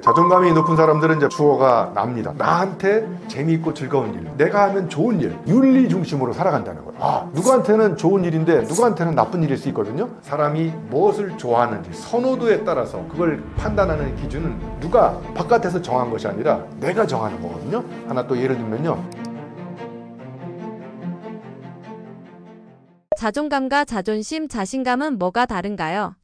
자존감이 높은 사람들은 이제 주어가 납니다. 나한테 재미있고 즐거운 일, 내가 하면 좋은 일, 윤리 중심으로 살아간다는 거예요. 누구한테는 좋은 일인데 누구한테는 나쁜 일일 수 있거든요. 사람이 무엇을 좋아하는지 선호도에 따라서 그걸 판단하는 기준은 누가 바깥에서 정한 것이 아니라 내가 정하는 거거든요. 하나 또 예를 들면요. 자존감과 자존심, 자신감은 뭐가 다른가요?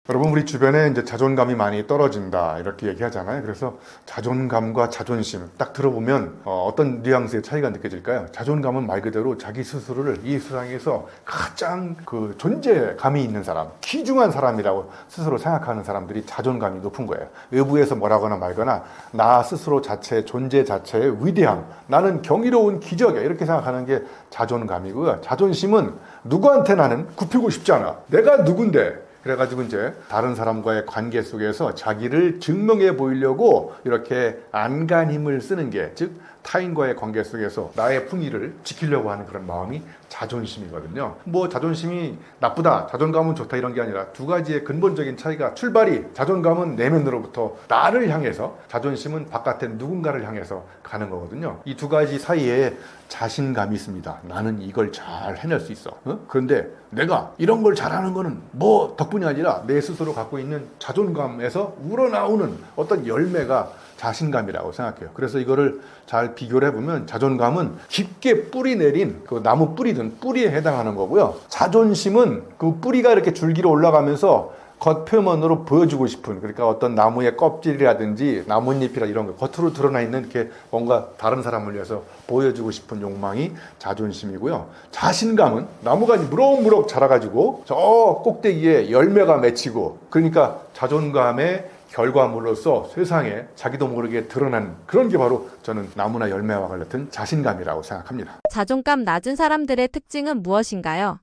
여러분, 우리 주변에 이제 자존감이 많이 떨어진다 이렇게 얘기하잖아요. 그래서 자존감과 자존심 딱 들어보면 어떤 뉘앙스의 차이가 느껴질까요? 자존감은 말 그대로 자기 스스로를 이 세상에서 가장 그 존재감이 있는 사람, 귀중한 사람이라고 스스로 생각하는 사람들이 자존감이 높은 거예요. 외부에서 뭐라거나 말거나 나 스스로 자체, 존재 자체의 위대함, 나는 경이로운 기적이야 이렇게 생각하는 게 자존감이고요. 자존심은 누구한테 나는 굽히고 싶지 않아. 내가 누군데? 그래가지고 이제 다른 사람과의 관계 속에서 자기를 증명해 보이려고 이렇게 안간힘을 쓰는 게, 즉 타인과의 관계 속에서 나의 품위를 지키려고 하는 그런 마음이 자존심이거든요. 뭐 자존심이 나쁘다, 자존감은 좋다 이런 게 아니라 두 가지의 근본적인 차이가, 출발이 자존감은 내면으로부터 나를 향해서, 자존심은 바깥에 누군가를 향해서 가는 거거든요. 이 두 가지 사이에 자신감이 있습니다. 나는 이걸 잘 해낼 수 있어. 그런데 내가 이런 걸 잘하는 거는 뭐 덕분이 아니라 내 스스로 갖고 있는 자존감에서 우러나오는 어떤 열매가 자신감이라고 생각해요. 그래서 이거를 잘 비교를 해보면 자존감은 깊게 뿌리 내린 그 나무 뿌리든 뿌리에 해당하는 거고요. 자존심은 그 뿌리가 이렇게 줄기로 올라가면서 겉표면으로 보여주고 싶은, 그러니까 어떤 나무의 껍질이라든지 나뭇잎이라 이런 거 겉으로 드러나 있는 이렇게 뭔가 다른 사람을 위해서 보여주고 싶은 욕망이 자존심이고요. 자신감은 나무가 무럭무럭 자라가지고 저 꼭대기에 열매가 맺히고, 그러니까 자존감의 결과물로서 세상에 자기도 모르게 드러난 그런 게 바로 저는 나무나 열매와 같은 자신감이라고 생각합니다. 자존감 낮은 사람들의 특징은 무엇인가요?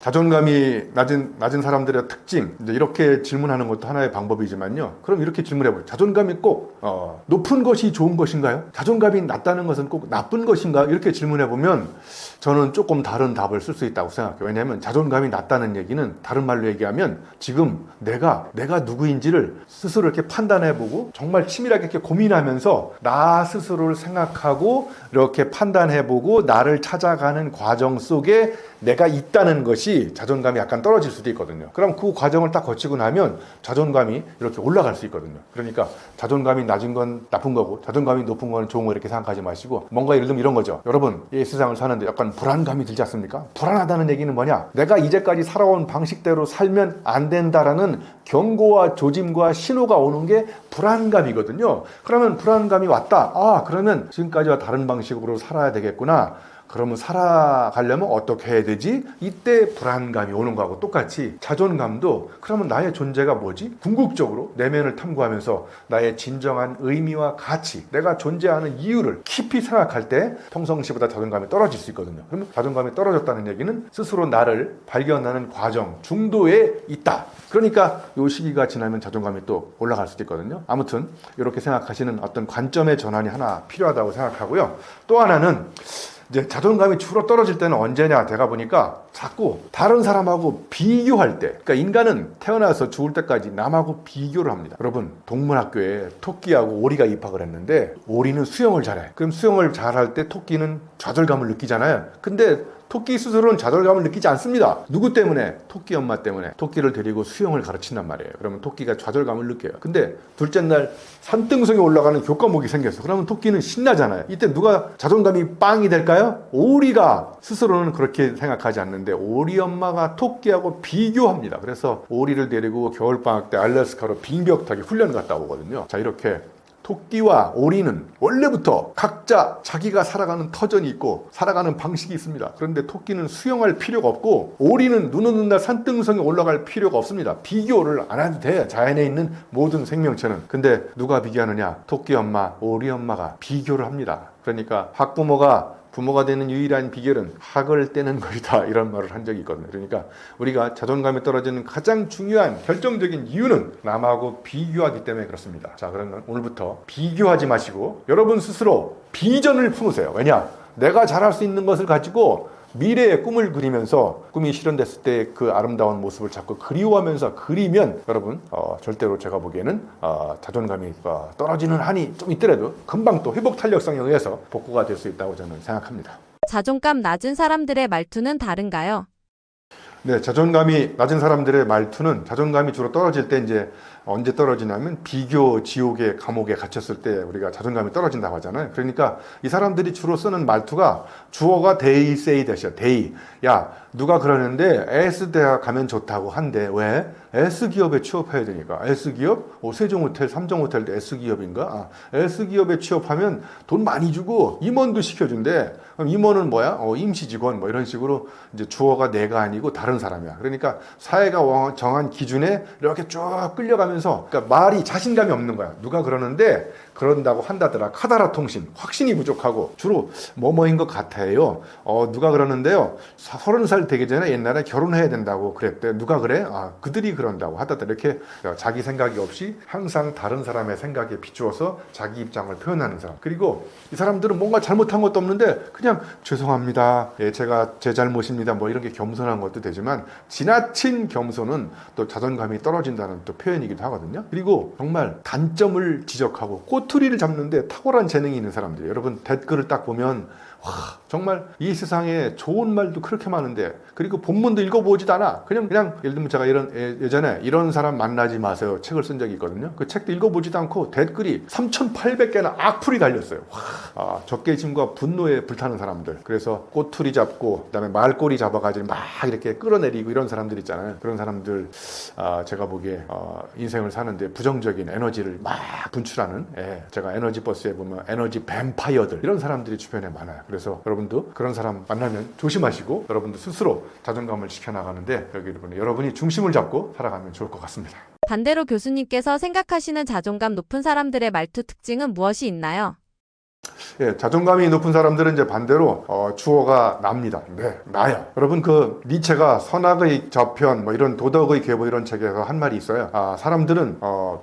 자존감이 낮은 사람들의 특징, 이제 이렇게 질문하는 것도 하나의 방법이지만요. 그럼 이렇게 질문해보죠. 자존감이 꼭 높은 것이 좋은 것인가요? 자존감이 낮다는 것은 꼭 나쁜 것인가요? 이렇게 질문해보면 저는 조금 다른 답을 쓸 수 있다고 생각해요. 왜냐하면 자존감이 낮다는 얘기는, 다른 말로 얘기하면 지금 내가 누구인지를 스스로 이렇게 판단해보고 정말 치밀하게 이렇게 고민하면서 나 스스로를 생각하고 이렇게 판단해보고 나를 찾아가는 과정 속에 내가 있다는 것이 자존감이 약간 떨어질 수도 있거든요. 그럼 그 과정을 딱 거치고 나면 자존감이 이렇게 올라갈 수 있거든요. 그러니까 자존감이 낮은 건 나쁜 거고 자존감이 높은 건 좋은 거 이렇게 생각하지 마시고, 뭔가 예를 들면 이런 거죠. 여러분, 이 세상을 사는데 약간 불안감이 들지 않습니까? 불안하다는 얘기는 뭐냐? 내가 이제까지 살아온 방식대로 살면 안 된다라는 경고와 조짐과 신호가 오는 게 불안감이거든요. 그러면 불안감이 왔다. 그러면 지금까지와 다른 방식으로 살아야 되겠구나. 그러면 살아가려면 어떻게 해야 되지? 이때 불안감이 오는 거하고 똑같이 자존감도, 그러면 나의 존재가 뭐지? 궁극적으로 내면을 탐구하면서 나의 진정한 의미와 가치, 내가 존재하는 이유를 깊이 생각할 때 평상시보다 자존감이 떨어질 수 있거든요. 그러면 자존감이 떨어졌다는 얘기는 스스로 나를 발견하는 과정 중도에 있다. 그러니까 이 시기가 지나면 자존감이 또 올라갈 수도 있거든요. 아무튼 이렇게 생각하시는 어떤 관점의 전환이 하나 필요하다고 생각하고요. 또 하나는 이제 자존감이 주로 떨어질 때는 언제냐 제가 보니까 자꾸 다른 사람하고 비교할 때, 그러니까 인간은 태어나서 죽을 때까지 남하고 비교를 합니다. 여러분, 동물학교에 토끼하고 오리가 입학을 했는데 오리는 수영을 잘해. 그럼 수영을 잘할 때 토끼는 좌절감을 느끼잖아요. 근데 토끼 스스로는 좌절감을 느끼지 않습니다. 누구 때문에? 토끼 엄마 때문에. 토끼를 데리고 수영을 가르친단 말이에요. 그러면 토끼가 좌절감을 느껴요. 근데 둘째 날 산등성에 올라가는 교과목이 생겼어. 그러면 토끼는 신나잖아요. 이때 누가 자존감이 빵이 될까요? 오리가 스스로는 그렇게 생각하지 않는데 오리 엄마가 토끼하고 비교합니다. 그래서 오리를 데리고 겨울방학 때 알래스카로 빙벽 타기 훈련 갔다 오거든요. 자, 이렇게 토끼와 오리는 원래부터 각자 자기가 살아가는 터전이 있고 살아가는 방식이 있습니다. 그런데 토끼는 수영할 필요가 없고 오리는 눈 오는 날 산등성에 올라갈 필요가 없습니다. 비교를 안 해도 돼, 자연에 있는 모든 생명체는. 근데 누가 비교하느냐? 토끼 엄마, 오리 엄마가 비교를 합니다. 그러니까 부모가 되는 유일한 비결은 학을 떼는 것이다, 이런 말을 한 적이 있거든요. 그러니까 우리가 자존감이 떨어지는 가장 중요한 결정적인 이유는 남하고 비교하기 때문에 그렇습니다. 자, 그러면 오늘부터 비교하지 마시고 여러분 스스로 비전을 품으세요. 왜냐? 내가 잘할 수 있는 것을 가지고 미래의 꿈을 그리면서 꿈이 실현됐을 때 그 아름다운 모습을 자꾸 그리워하면서 그리면 여러분 절대로 제가 보기에는 자존감이 떨어지는 한이 좀 있더라도 금방 또 회복 탄력성에 의해서 복구가 될 수 있다고 저는 생각합니다. 자존감 낮은 사람들의 말투는 다른가요? 네, 자존감이 낮은 사람들의 말투는 자존감이 주로 떨어질 때 이제 언제 떨어지냐면 비교 지옥의 감옥에 갇혔을 때 우리가 자존감이 떨어진다고 하잖아요. 그러니까 이 사람들이 주로 쓰는 말투가 주어가 they say that이야. they. 야, 누가 그러는데 S대학 가면 좋다고 한데 왜? S기업에 취업해야 되니까. S기업? 세종호텔, 삼성호텔도 S기업인가? S기업에 취업하면 돈 많이 주고 임원도 시켜준대. 그럼 임원은 뭐야? 임시직원 뭐 이런 식으로 이제 주어가 내가 아니고 다른 사람이야. 그러니까 사회가 정한 기준에 이렇게 쭉 끌려가면서 그러니까 말이 자신감이 없는 거야. 누가 그러는데 그런다고 한다더라. 카다라 통신 확신이 부족하고 주로 뭐뭐인 것 같아요. 누가 그러는데요. 30살 되기 전에 옛날에 결혼해야 된다고 그랬대. 누가 그래? 그들이 그런다고 하다더라. 이렇게 자기 생각이 없이 항상 다른 사람의 생각에 비추어서 자기 입장을 표현하는 사람. 그리고 이 사람들은 뭔가 잘못한 것도 없는데 그냥 죄송합니다. 예, 제가 제 잘못입니다. 뭐 이런 게 겸손한 것도 되지만 지나친 겸손은 또 자존감이 떨어진다는 또 표현이기도 하거든요. 그리고 정말 단점을 지적하고 꼬투리를 잡는데 탁월한 재능이 있는 사람들. 여러분 댓글을 딱 보면 와, 정말 이 세상에 좋은 말도 그렇게 많은데 그리고 본문도 읽어보지도 않아. 그냥 예를 들면 제가 예전에 이런 사람 만나지 마세요 책을 쓴 적이 있거든요. 그 책도 읽어보지도 않고 댓글이 3,800개나 악플이 달렸어요. 와, 적개심과 분노에 불타는 사람들. 그래서 꼬투리 잡고 그다음에 말꼬리 잡아가지고 막 이렇게 끌어내리고 이런 사람들 있잖아요. 그런 사람들 제가 보기에 인생을 사는데 부정적인 에너지를 막 분출하는 제가 에너지 버스에 보면 에너지 뱀파이어들 이런 사람들이 주변에 많아요. 그래서 여러분도 그런 사람 만나면 조심하시고 여러분도 스스로 자존감을 지켜나가는데 여러분이 중심을 잡고 살아가면 좋을 것 같습니다. 반대로 교수님께서 생각하시는 자존감 높은 사람들의 말투 특징은 무엇이 있나요? 예, 자존감이 높은 사람들은 이제 반대로 주어가 납니다. 네, 나야. 여러분 그 니체가 선악의 저편 뭐 이런 도덕의 계보 이런 책에서 한 말이 있어요. 사람들은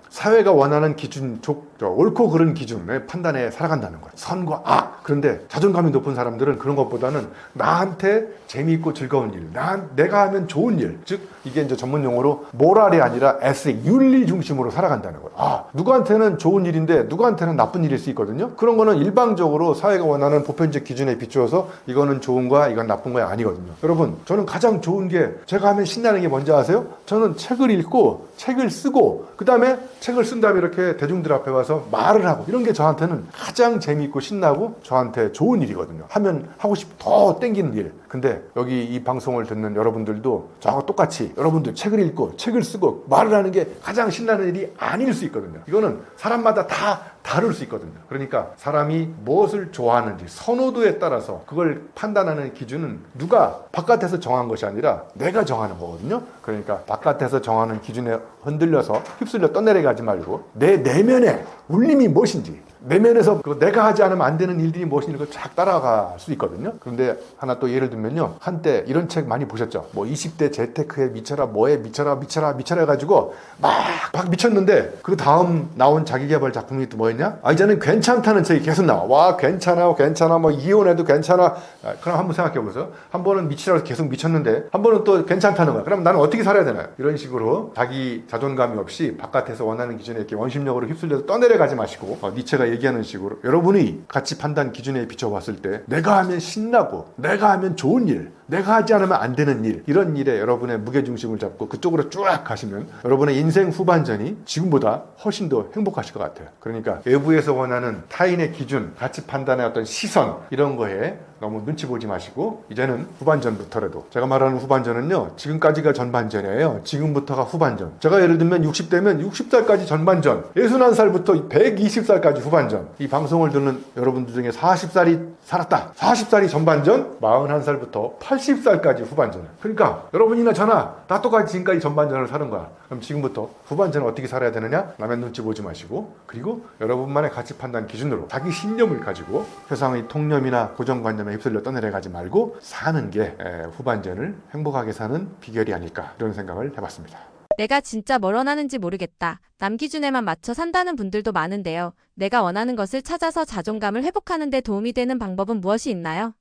사회가 원하는 기준, 옳고 그른 기준의 판단에 살아간다는 거예요. 선과 악. 그런데 자존감이 높은 사람들은 그런 것보다는 나한테 재미있고 즐거운 일, 내가 하면 좋은 일, 즉 이게 이제 전문 용어로 모랄이 아니라 에스 윤리 중심으로 살아간다는 거예요. 누구한테는 좋은 일인데 누구한테는 나쁜 일일 수 있거든요. 그런 거는 일방적으로 사회가 원하는 보편적 기준에 비추어서 이거는 좋은 거야, 이건 나쁜 거야 아니거든요. 여러분, 저는 가장 좋은 게 제가 하면 신나는 게 뭔지 아세요? 저는 책을 읽고 책을 쓰고 그 다음에 책을 쓴 다음에 이렇게 대중들 앞에 와서 말을 하고 이런 게 저한테는 가장 재미있고 신나고 저한테 좋은 일이거든요. 하면 하고 싶고 더 땡기는 일. 근데 여기 이 방송을 듣는 여러분들도 저하고 똑같이 여러분들 책을 읽고 책을 쓰고 말을 하는 게 가장 신나는 일이 아닐 수 있거든요. 이거는 사람마다 다 다를 수 있거든요. 그러니까 사람이 무엇을 좋아하는지 선호도에 따라서 그걸 판단하는 기준은 누가 바깥에서 정한 것이 아니라 내가 정하는 거거든요. 그러니까 바깥에서 정하는 기준에 흔들려서 휩쓸려 떠내려가지 말고 내 내면의 울림이 무엇인지 내면에서 내가 하지 않으면 안 되는 일들이 무엇인지 그걸 쫙 따라갈 수 있거든요. 그런데 하나 또 예를 들면요. 한때 이런 책 많이 보셨죠? 뭐 20대 재테크에 미쳐라, 뭐에 미쳐라 해가지고 막 미쳤는데 그 다음 나온 자기계발 작품이 또 뭐였냐? 이제는 괜찮다는 책이 계속 나와. 와, 괜찮아, 뭐 이혼해도 괜찮아. 그럼 한번 생각해 보세요. 한 번은 미치라고 계속 미쳤는데 한 번은 또 괜찮다는 거야. 그럼 나는 어떻게 살아야 되나요? 이런 식으로 자기 자존감이 없이 바깥에서 원하는 기준에 이렇게 원심력으로 휩쓸려서 떠내려가지 마시고 니체가 얘기하는 식으로 여러분이 가치 판단 기준에 비춰봤을 때 내가 하면 신나고 내가 하면 좋은 일, 내가 하지 않으면 안 되는 일, 이런 일에 여러분의 무게중심을 잡고 그쪽으로 쭉 가시면 여러분의 인생 후반전이 지금보다 훨씬 더 행복하실 것 같아요. 그러니까 외부에서 원하는 타인의 기준, 가치 판단의 어떤 시선 이런 거에 너무 눈치 보지 마시고 이제는 후반전부터라도, 제가 말하는 후반전은요 지금까지가 전반전이에요. 지금부터가 후반전. 제가 예를 들면 60대면 60살까지 전반전, 61살부터 120살까지 후반전. 이 방송을 듣는 여러분들 중에 40살이 살았다, 40살이 전반전, 41살부터 80살까지 후반전. 그러니까 여러분이나 저나 다 똑같이 지금까지 전반전을 사는 거야. 그럼 지금부터 후반전을 어떻게 살아야 되느냐? 남의 눈치 보지 마시고, 그리고 여러분만의 가치 판단 기준으로 자기 신념을 가지고 세상의 통념이나 고정관념에 휩쓸려 떠내려가지 말고 사는 게 후반전을 행복하게 사는 비결이 아닐까, 이런 생각을 해봤습니다. 내가 진짜 뭘 원하는지 모르겠다. 남 기준에만 맞춰 산다는 분들도 많은데요. 내가 원하는 것을 찾아서 자존감을 회복하는 데 도움이 되는 방법은 무엇이 있나요?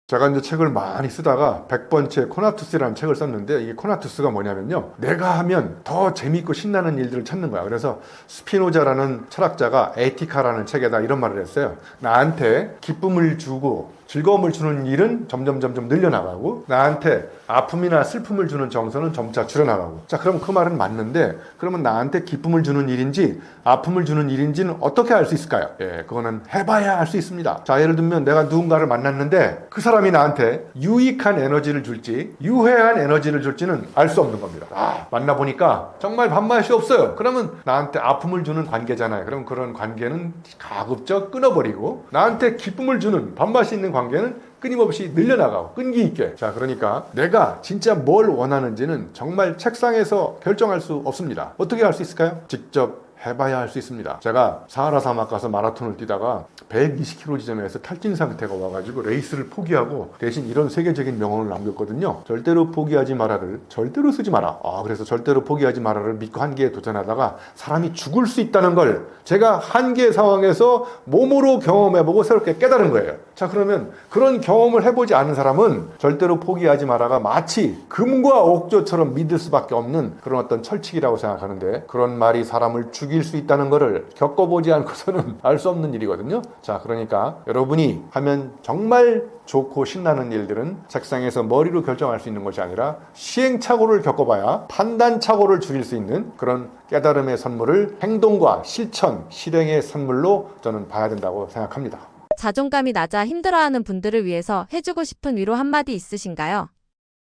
제가 이제 책을 많이 쓰다가 100번째 코나투스라는 책을 썼는데, 이게 코나투스가 뭐냐면요, 내가 하면 더 재밌고 신나는 일들을 찾는 거야. 그래서 스피노자라는 철학자가 에티카라는 책에다 이런 말을 했어요. 나한테 기쁨을 주고 즐거움을 주는 일은 점점 늘려나가고, 나한테 아픔이나 슬픔을 주는 정서는 점차 줄여나가고. 자, 그럼 그 말은 맞는데, 그러면 나한테 기쁨을 주는 일인지 아픔을 주는 일인지는 어떻게 알 수 있을까요? 예, 그거는 해봐야 알 수 있습니다. 자, 예를 들면 내가 누군가를 만났는데 그 사람이 나한테 유익한 에너지를 줄지 유해한 에너지를 줄지는 알 수 없는 겁니다. 만나보니까 정말 밥맛이 없어요. 그러면 나한테 아픔을 주는 관계잖아요. 그럼 그런 관계는 가급적 끊어버리고, 나한테 기쁨을 주는 밥맛이 있는 관계는 끊임없이 늘려나가고 끈기 있게. 자, 그러니까 내가 진짜 뭘 원하는지는 정말 책상에서 결정할 수 없습니다. 어떻게 할 수 있을까요? 직접 해봐야 할 수 있습니다. 제가 사하라 사막 가서 마라톤을 뛰다가 120km 지점에서 탈진 상태가 와가지고 레이스를 포기하고 대신 이런 세계적인 명언을 남겼거든요. 절대로 포기하지 마라를 절대로 쓰지 마라. 그래서 절대로 포기하지 마라를 믿고 한계에 도전하다가 사람이 죽을 수 있다는 걸 제가 한계 상황에서 몸으로 경험해보고 새롭게 깨달은 거예요. 자, 그러면 그런 경험을 해보지 않은 사람은 절대로 포기하지 마라가 마치 금과 옥조처럼 믿을 수밖에 없는 그런 어떤 철칙이라고 생각하는데, 그런 말이 사람을 죽일 수 있다는 것을 겪어보지 않고서는 알 수 없는 일이거든요. 자, 그러니까 여러분이 하면 정말 좋고 신나는 일들은 책상에서 머리로 결정할 수 있는 것이 아니라 시행착오를 겪어봐야 판단착오를 줄일 수 있는 그런 깨달음의 선물을 행동과 실천, 실행의 선물로 저는 봐야 된다고 생각합니다. 자존감이 낮아 힘들어하는 분들을 위해서 해주고 싶은 위로 한마디 있으신가요?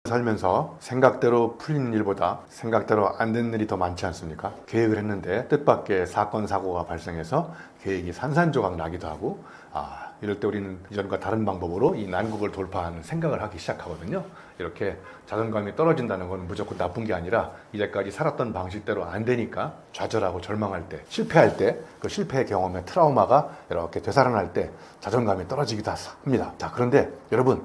살면서 생각대로 풀리는 일보다 생각대로 안 되는 일이 더 많지 않습니까? 계획을 했는데 뜻밖의 사건, 사고가 발생해서 계획이 산산조각 나기도 하고, 이럴 때 우리는 이전과 다른 방법으로 이 난국을 돌파하는 생각을 하기 시작하거든요. 이렇게 자존감이 떨어진다는 건 무조건 나쁜 게 아니라 이제까지 살았던 방식대로 안 되니까 좌절하고 절망할 때, 실패할 때, 그 실패의 경험의 트라우마가 이렇게 되살아날 때 자존감이 떨어지기도 합니다. 자, 그런데 여러분,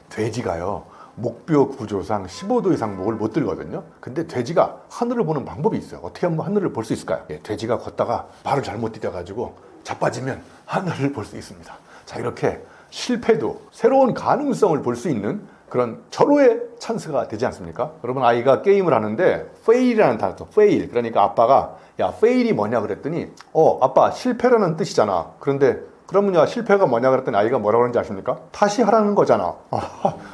돼지가요, 목뼈 구조상 15도 이상 목을 못 들거든요. 근데 돼지가 하늘을 보는 방법이 있어요. 어떻게 하면 하늘을 볼 수 있을까요? 돼지가 걷다가 발을 잘못 디뎌가지고 자빠지면 하늘을 볼 수 있습니다. 자, 이렇게 실패도 새로운 가능성을 볼 수 있는 그런 절호의 찬스가 되지 않습니까? 여러분, 아이가 게임을 하는데 fail이라는 단어, fail. 그러니까 아빠가 야, fail이 뭐냐 그랬더니 아빠 실패라는 뜻이잖아. 그런데 그러면 실패가 뭐냐 그랬더니 아이가 뭐라고 하는지 아십니까? 다시 하라는 거잖아.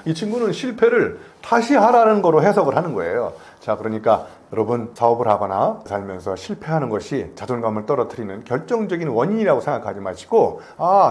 이 친구는 실패를 다시 하라는 거로 해석을 하는 거예요. 자, 그러니까 여러분, 사업을 하거나 살면서 실패하는 것이 자존감을 떨어뜨리는 결정적인 원인이라고 생각하지 마시고,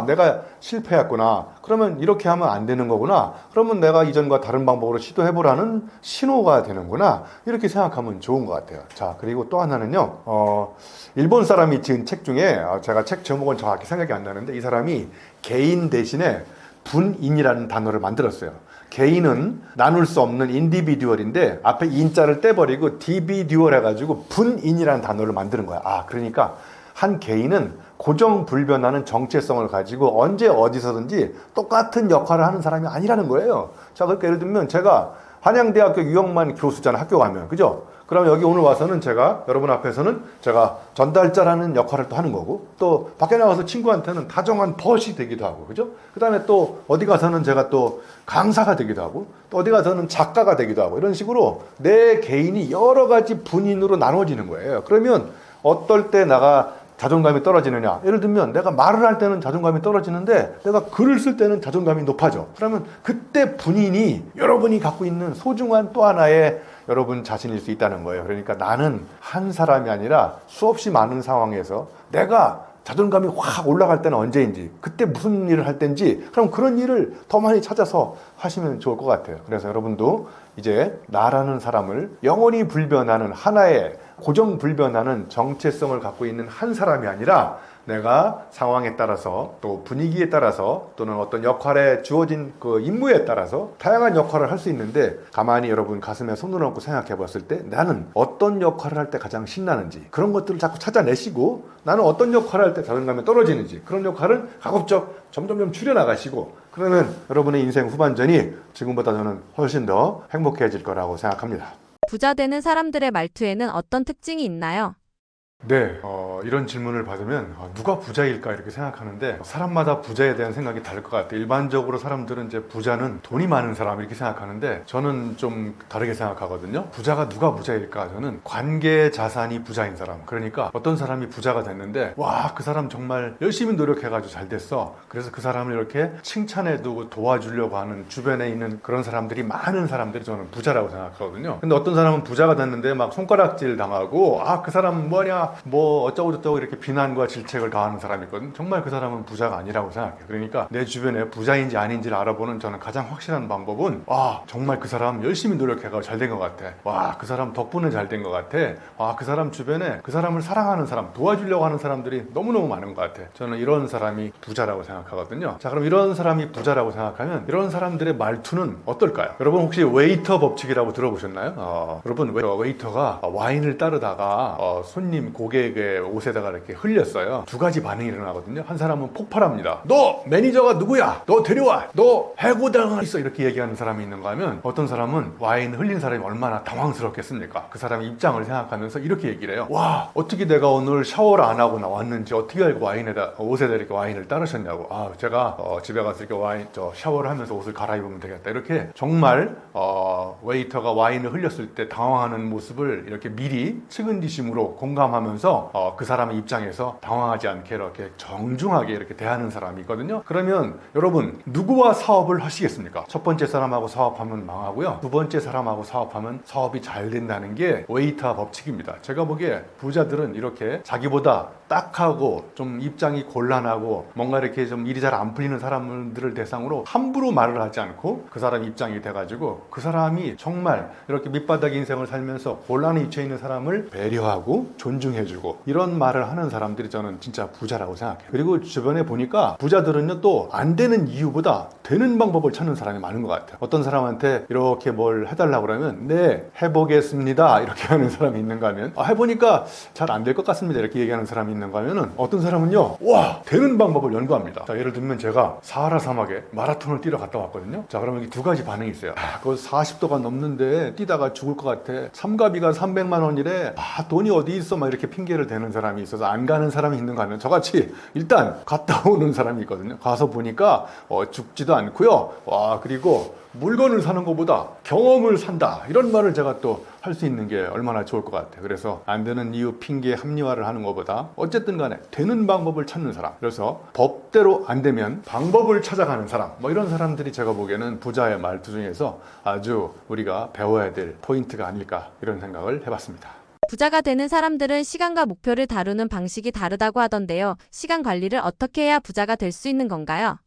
내가 실패했구나, 그러면 이렇게 하면 안 되는 거구나, 그러면 내가 이전과 다른 방법으로 시도해보라는 신호가 되는구나, 이렇게 생각하면 좋은 것 같아요. 자, 그리고 또 하나는요, 일본 사람이 지은 책 중에 제가 책 제목은 정확히 생각이 안 나는데, 이 사람이 개인 대신에 분인이라는 단어를 만들었어요. 개인은 나눌 수 없는 인디비듀얼인데 앞에 인자를 떼버리고 디비듀얼 해가지고 분인이라는 단어를 만드는 거야. 그러니까 한 개인은 고정불변하는 정체성을 가지고 언제 어디서든지 똑같은 역할을 하는 사람이 아니라는 거예요. 자, 그러니까 예를 들면 제가 한양대학교 유영만 교수잖아, 학교 가면. 그죠? 그럼 여기 오늘 와서는 제가 여러분 앞에서는 제가 전달자라는 역할을 또 하는 거고, 또 밖에 나가서 친구한테는 다정한 벗이 되기도 하고, 그죠? 그 다음에 또 어디 가서는 제가 또 강사가 되기도 하고, 또 어디 가서는 작가가 되기도 하고, 이런 식으로 내 개인이 여러 가지 분인으로 나눠지는 거예요. 그러면 어떨 때 나가 자존감이 떨어지느냐? 예를 들면 내가 말을 할 때는 자존감이 떨어지는데 내가 글을 쓸 때는 자존감이 높아져. 그러면 그때 분인이 여러분이 갖고 있는 소중한 또 하나의 여러분 자신일 수 있다는 거예요. 그러니까 나는 한 사람이 아니라 수없이 많은 상황에서 내가 자존감이 확 올라갈 때는 언제인지, 그때 무슨 일을 할 때인지, 그럼 그런 일을 더 많이 찾아서 하시면 좋을 것 같아요. 그래서 여러분도 이제 나라는 사람을 영원히 불변하는 하나의 고정불변하는 정체성을 갖고 있는 한 사람이 아니라 내가 상황에 따라서 또 분위기에 따라서 또는 어떤 역할에 주어진 그 임무에 따라서 다양한 역할을 할 수 있는데, 가만히 여러분 가슴에 손을 얹고 생각해 봤을 때 나는 어떤 역할을 할 때 가장 신나는지 그런 것들을 자꾸 찾아내시고, 나는 어떤 역할을 할 때 자존감이 떨어지는지 그런 역할을 가급적 점점점 줄여나가시고, 그러면 여러분의 인생 후반전이 지금보다 저는 훨씬 더 행복해질 거라고 생각합니다. 부자 되는 사람들의 말투에는 어떤 특징이 있나요? 네, 이런 질문을 받으면 누가 부자일까 이렇게 생각하는데 사람마다 부자에 대한 생각이 다를 것 같아요. 일반적으로 사람들은 이제 부자는 돈이 많은 사람 이렇게 생각하는데 저는 좀 다르게 생각하거든요. 부자가 누가 부자일까? 저는 관계 자산이 부자인 사람. 그러니까 어떤 사람이 부자가 됐는데 와, 그 사람 정말 열심히 노력해가지고 잘 됐어. 그래서 그 사람을 이렇게 칭찬해두고 도와주려고 하는 주변에 있는 그런 사람들이 많은 사람들이 저는 부자라고 생각하거든요. 근데 어떤 사람은 부자가 됐는데 막 손가락질 당하고 그 사람 뭐냐 뭐 어쩌고저쩌고 이렇게 비난과 질책을 가하는 사람이 있거든. 정말 그 사람은 부자가 아니라고 생각해요. 그러니까 내 주변에 부자인지 아닌지를 알아보는 저는 가장 확실한 방법은 정말 그 사람 열심히 노력해가 잘 된 것 같아. 그 사람 덕분에 잘 된 것 같아. 그 사람 주변에 그 사람을 사랑하는 사람, 도와주려고 하는 사람들이 너무너무 많은 것 같아. 저는 이런 사람이 부자라고 생각하거든요. 자, 그럼 이런 사람이 부자라고 생각하면 이런 사람들의 말투는 어떨까요? 여러분 혹시 웨이터 법칙이라고 들어보셨나요? 여러분 웨이터가 와인을 따르다가 손님 고객의 옷에다가 이렇게 흘렸어요. 두 가지 반응이 일어나거든요. 한 사람은 폭발합니다. 너 매니저가 누구야? 너 데려와. 너 해고당할 있어. 이렇게 얘기하는 사람이 있는가 하면 어떤 사람은 와인 흘린 사람이 얼마나 당황스럽겠습니까? 그 사람의 입장을 생각하면서 이렇게 얘기를 해요. 와, 어떻게 내가 오늘 샤워를 안 하고 나왔는지 어떻게 알고 옷에다 이렇게 와인을 따르셨냐고. 제가 집에 가서 이렇게 샤워를 하면서 옷을 갈아입으면 되겠다. 이렇게 정말 웨이터가 와인을 흘렸을 때 당황하는 모습을 이렇게 미리 측은지심으로 공감하면서 그 사람의 입장에서 당황하지 않게 이렇게 정중하게 이렇게 대하는 사람이 있거든요. 그러면 여러분 누구와 사업을 하시겠습니까? 첫 번째 사람하고 사업하면 망하고요. 두 번째 사람하고 사업하면 사업이 잘 된다는 게 웨이터 법칙입니다. 제가 보기에 부자들은 이렇게 자기보다 딱하고 좀 입장이 곤란하고 뭔가 이렇게 좀 일이 잘 안 풀리는 사람들을 대상으로 함부로 말을 하지 않고 그 사람 입장이 돼가지고 그 사람이 정말 이렇게 밑바닥 인생을 살면서 곤란에 처해 있는 사람을 배려하고 존중해주고 이런 말을 하는 사람들이 저는 진짜 부자라고 생각해요. 그리고 주변에 보니까 부자들은요 또 안 되는 이유보다 되는 방법을 찾는 사람이 많은 것 같아요. 어떤 사람한테 이렇게 뭘 해달라고 그러면 네 해보겠습니다 이렇게 하는 사람이 있는가 하면 해보니까 잘 안 될 것 같습니다 이렇게 얘기하는 사람이 있는가 하면은 어떤 사람은요 와 되는 방법을 연구합니다. 자, 예를 들면 제가 사하라 사막에 마라톤을 뛰러 갔다 왔거든요. 자, 그러면 여기 두 가지 반응이 있어요. 그거 40도가 넘는데 뛰다가 죽을 것 같아. 참가비가 300만 원이래. 돈이 어디 있어? 막 이렇게 핑계를 대는 사람이 있어서 안 가는 사람이 있는가 하면 저같이 일단 갔다 오는 사람이 있거든요. 가서 보니까 죽지도 않고요. 그리고 물건을 사는 것보다 경험을 산다. 이런 말을 제가 또 할 수 있는 게 얼마나 좋을 것 같아요. 그래서 안 되는 이유 핑계 합리화를 하는 것보다 어쨌든 간에 되는 방법을 찾는 사람. 그래서 법대로 안 되면 방법을 찾아가는 사람. 이런 사람들이 제가 보기에는 부자의 말투 중에서 아주 우리가 배워야 될 포인트가 아닐까 이런 생각을 해봤습니다. 부자가 되는 사람들은 시간과 목표를 다루는 방식이 다르다고 하던데요. 시간 관리를 어떻게 해야 부자가 될 수 있는 건가요?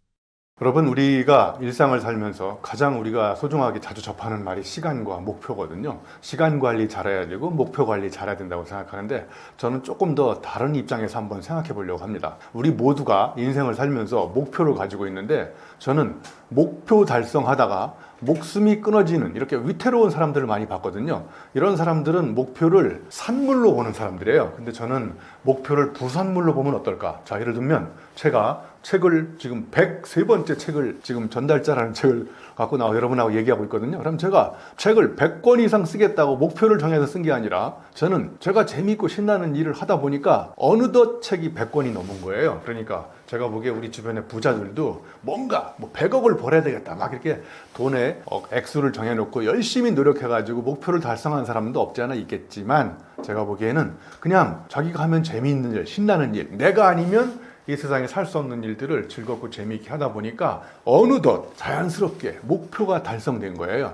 여러분 우리가 일상을 살면서 가장 우리가 소중하게 자주 접하는 말이 시간과 목표거든요. 시간 관리 잘해야 되고 목표 관리 잘해야 된다고 생각하는데 저는 조금 더 다른 입장에서 한번 생각해 보려고 합니다. 우리 모두가 인생을 살면서 목표를 가지고 있는데 저는 목표 달성하다가 목숨이 끊어지는 이렇게 위태로운 사람들을 많이 봤거든요. 이런 사람들은 목표를 산물로 보는 사람들이에요. 근데 저는 목표를 부산물로 보면 어떨까? 자, 예를 들면 제가 책을 지금 103번째 책을 지금 전달자라는 책을 갖고 나와 여러분하고 얘기하고 있거든요. 그럼 제가 책을 100권 이상 쓰겠다고 목표를 정해서 쓴 게 아니라 저는 제가 재미있고 신나는 일을 하다 보니까 어느덧 책이 100권이 넘은 거예요. 그러니까 제가 보기에 우리 주변의 부자들도 뭔가 100억을 벌어야 되겠다 막 이렇게 돈의 액수를 정해놓고 열심히 노력해가지고 목표를 달성한 사람도 없지 않아 있겠지만 제가 보기에는 그냥 자기가 하면 재미있는 일, 신나는 일, 내가 아니면 이 세상에 살 수 없는 일들을 즐겁고 재미있게 하다 보니까 어느덧 자연스럽게 목표가 달성된 거예요.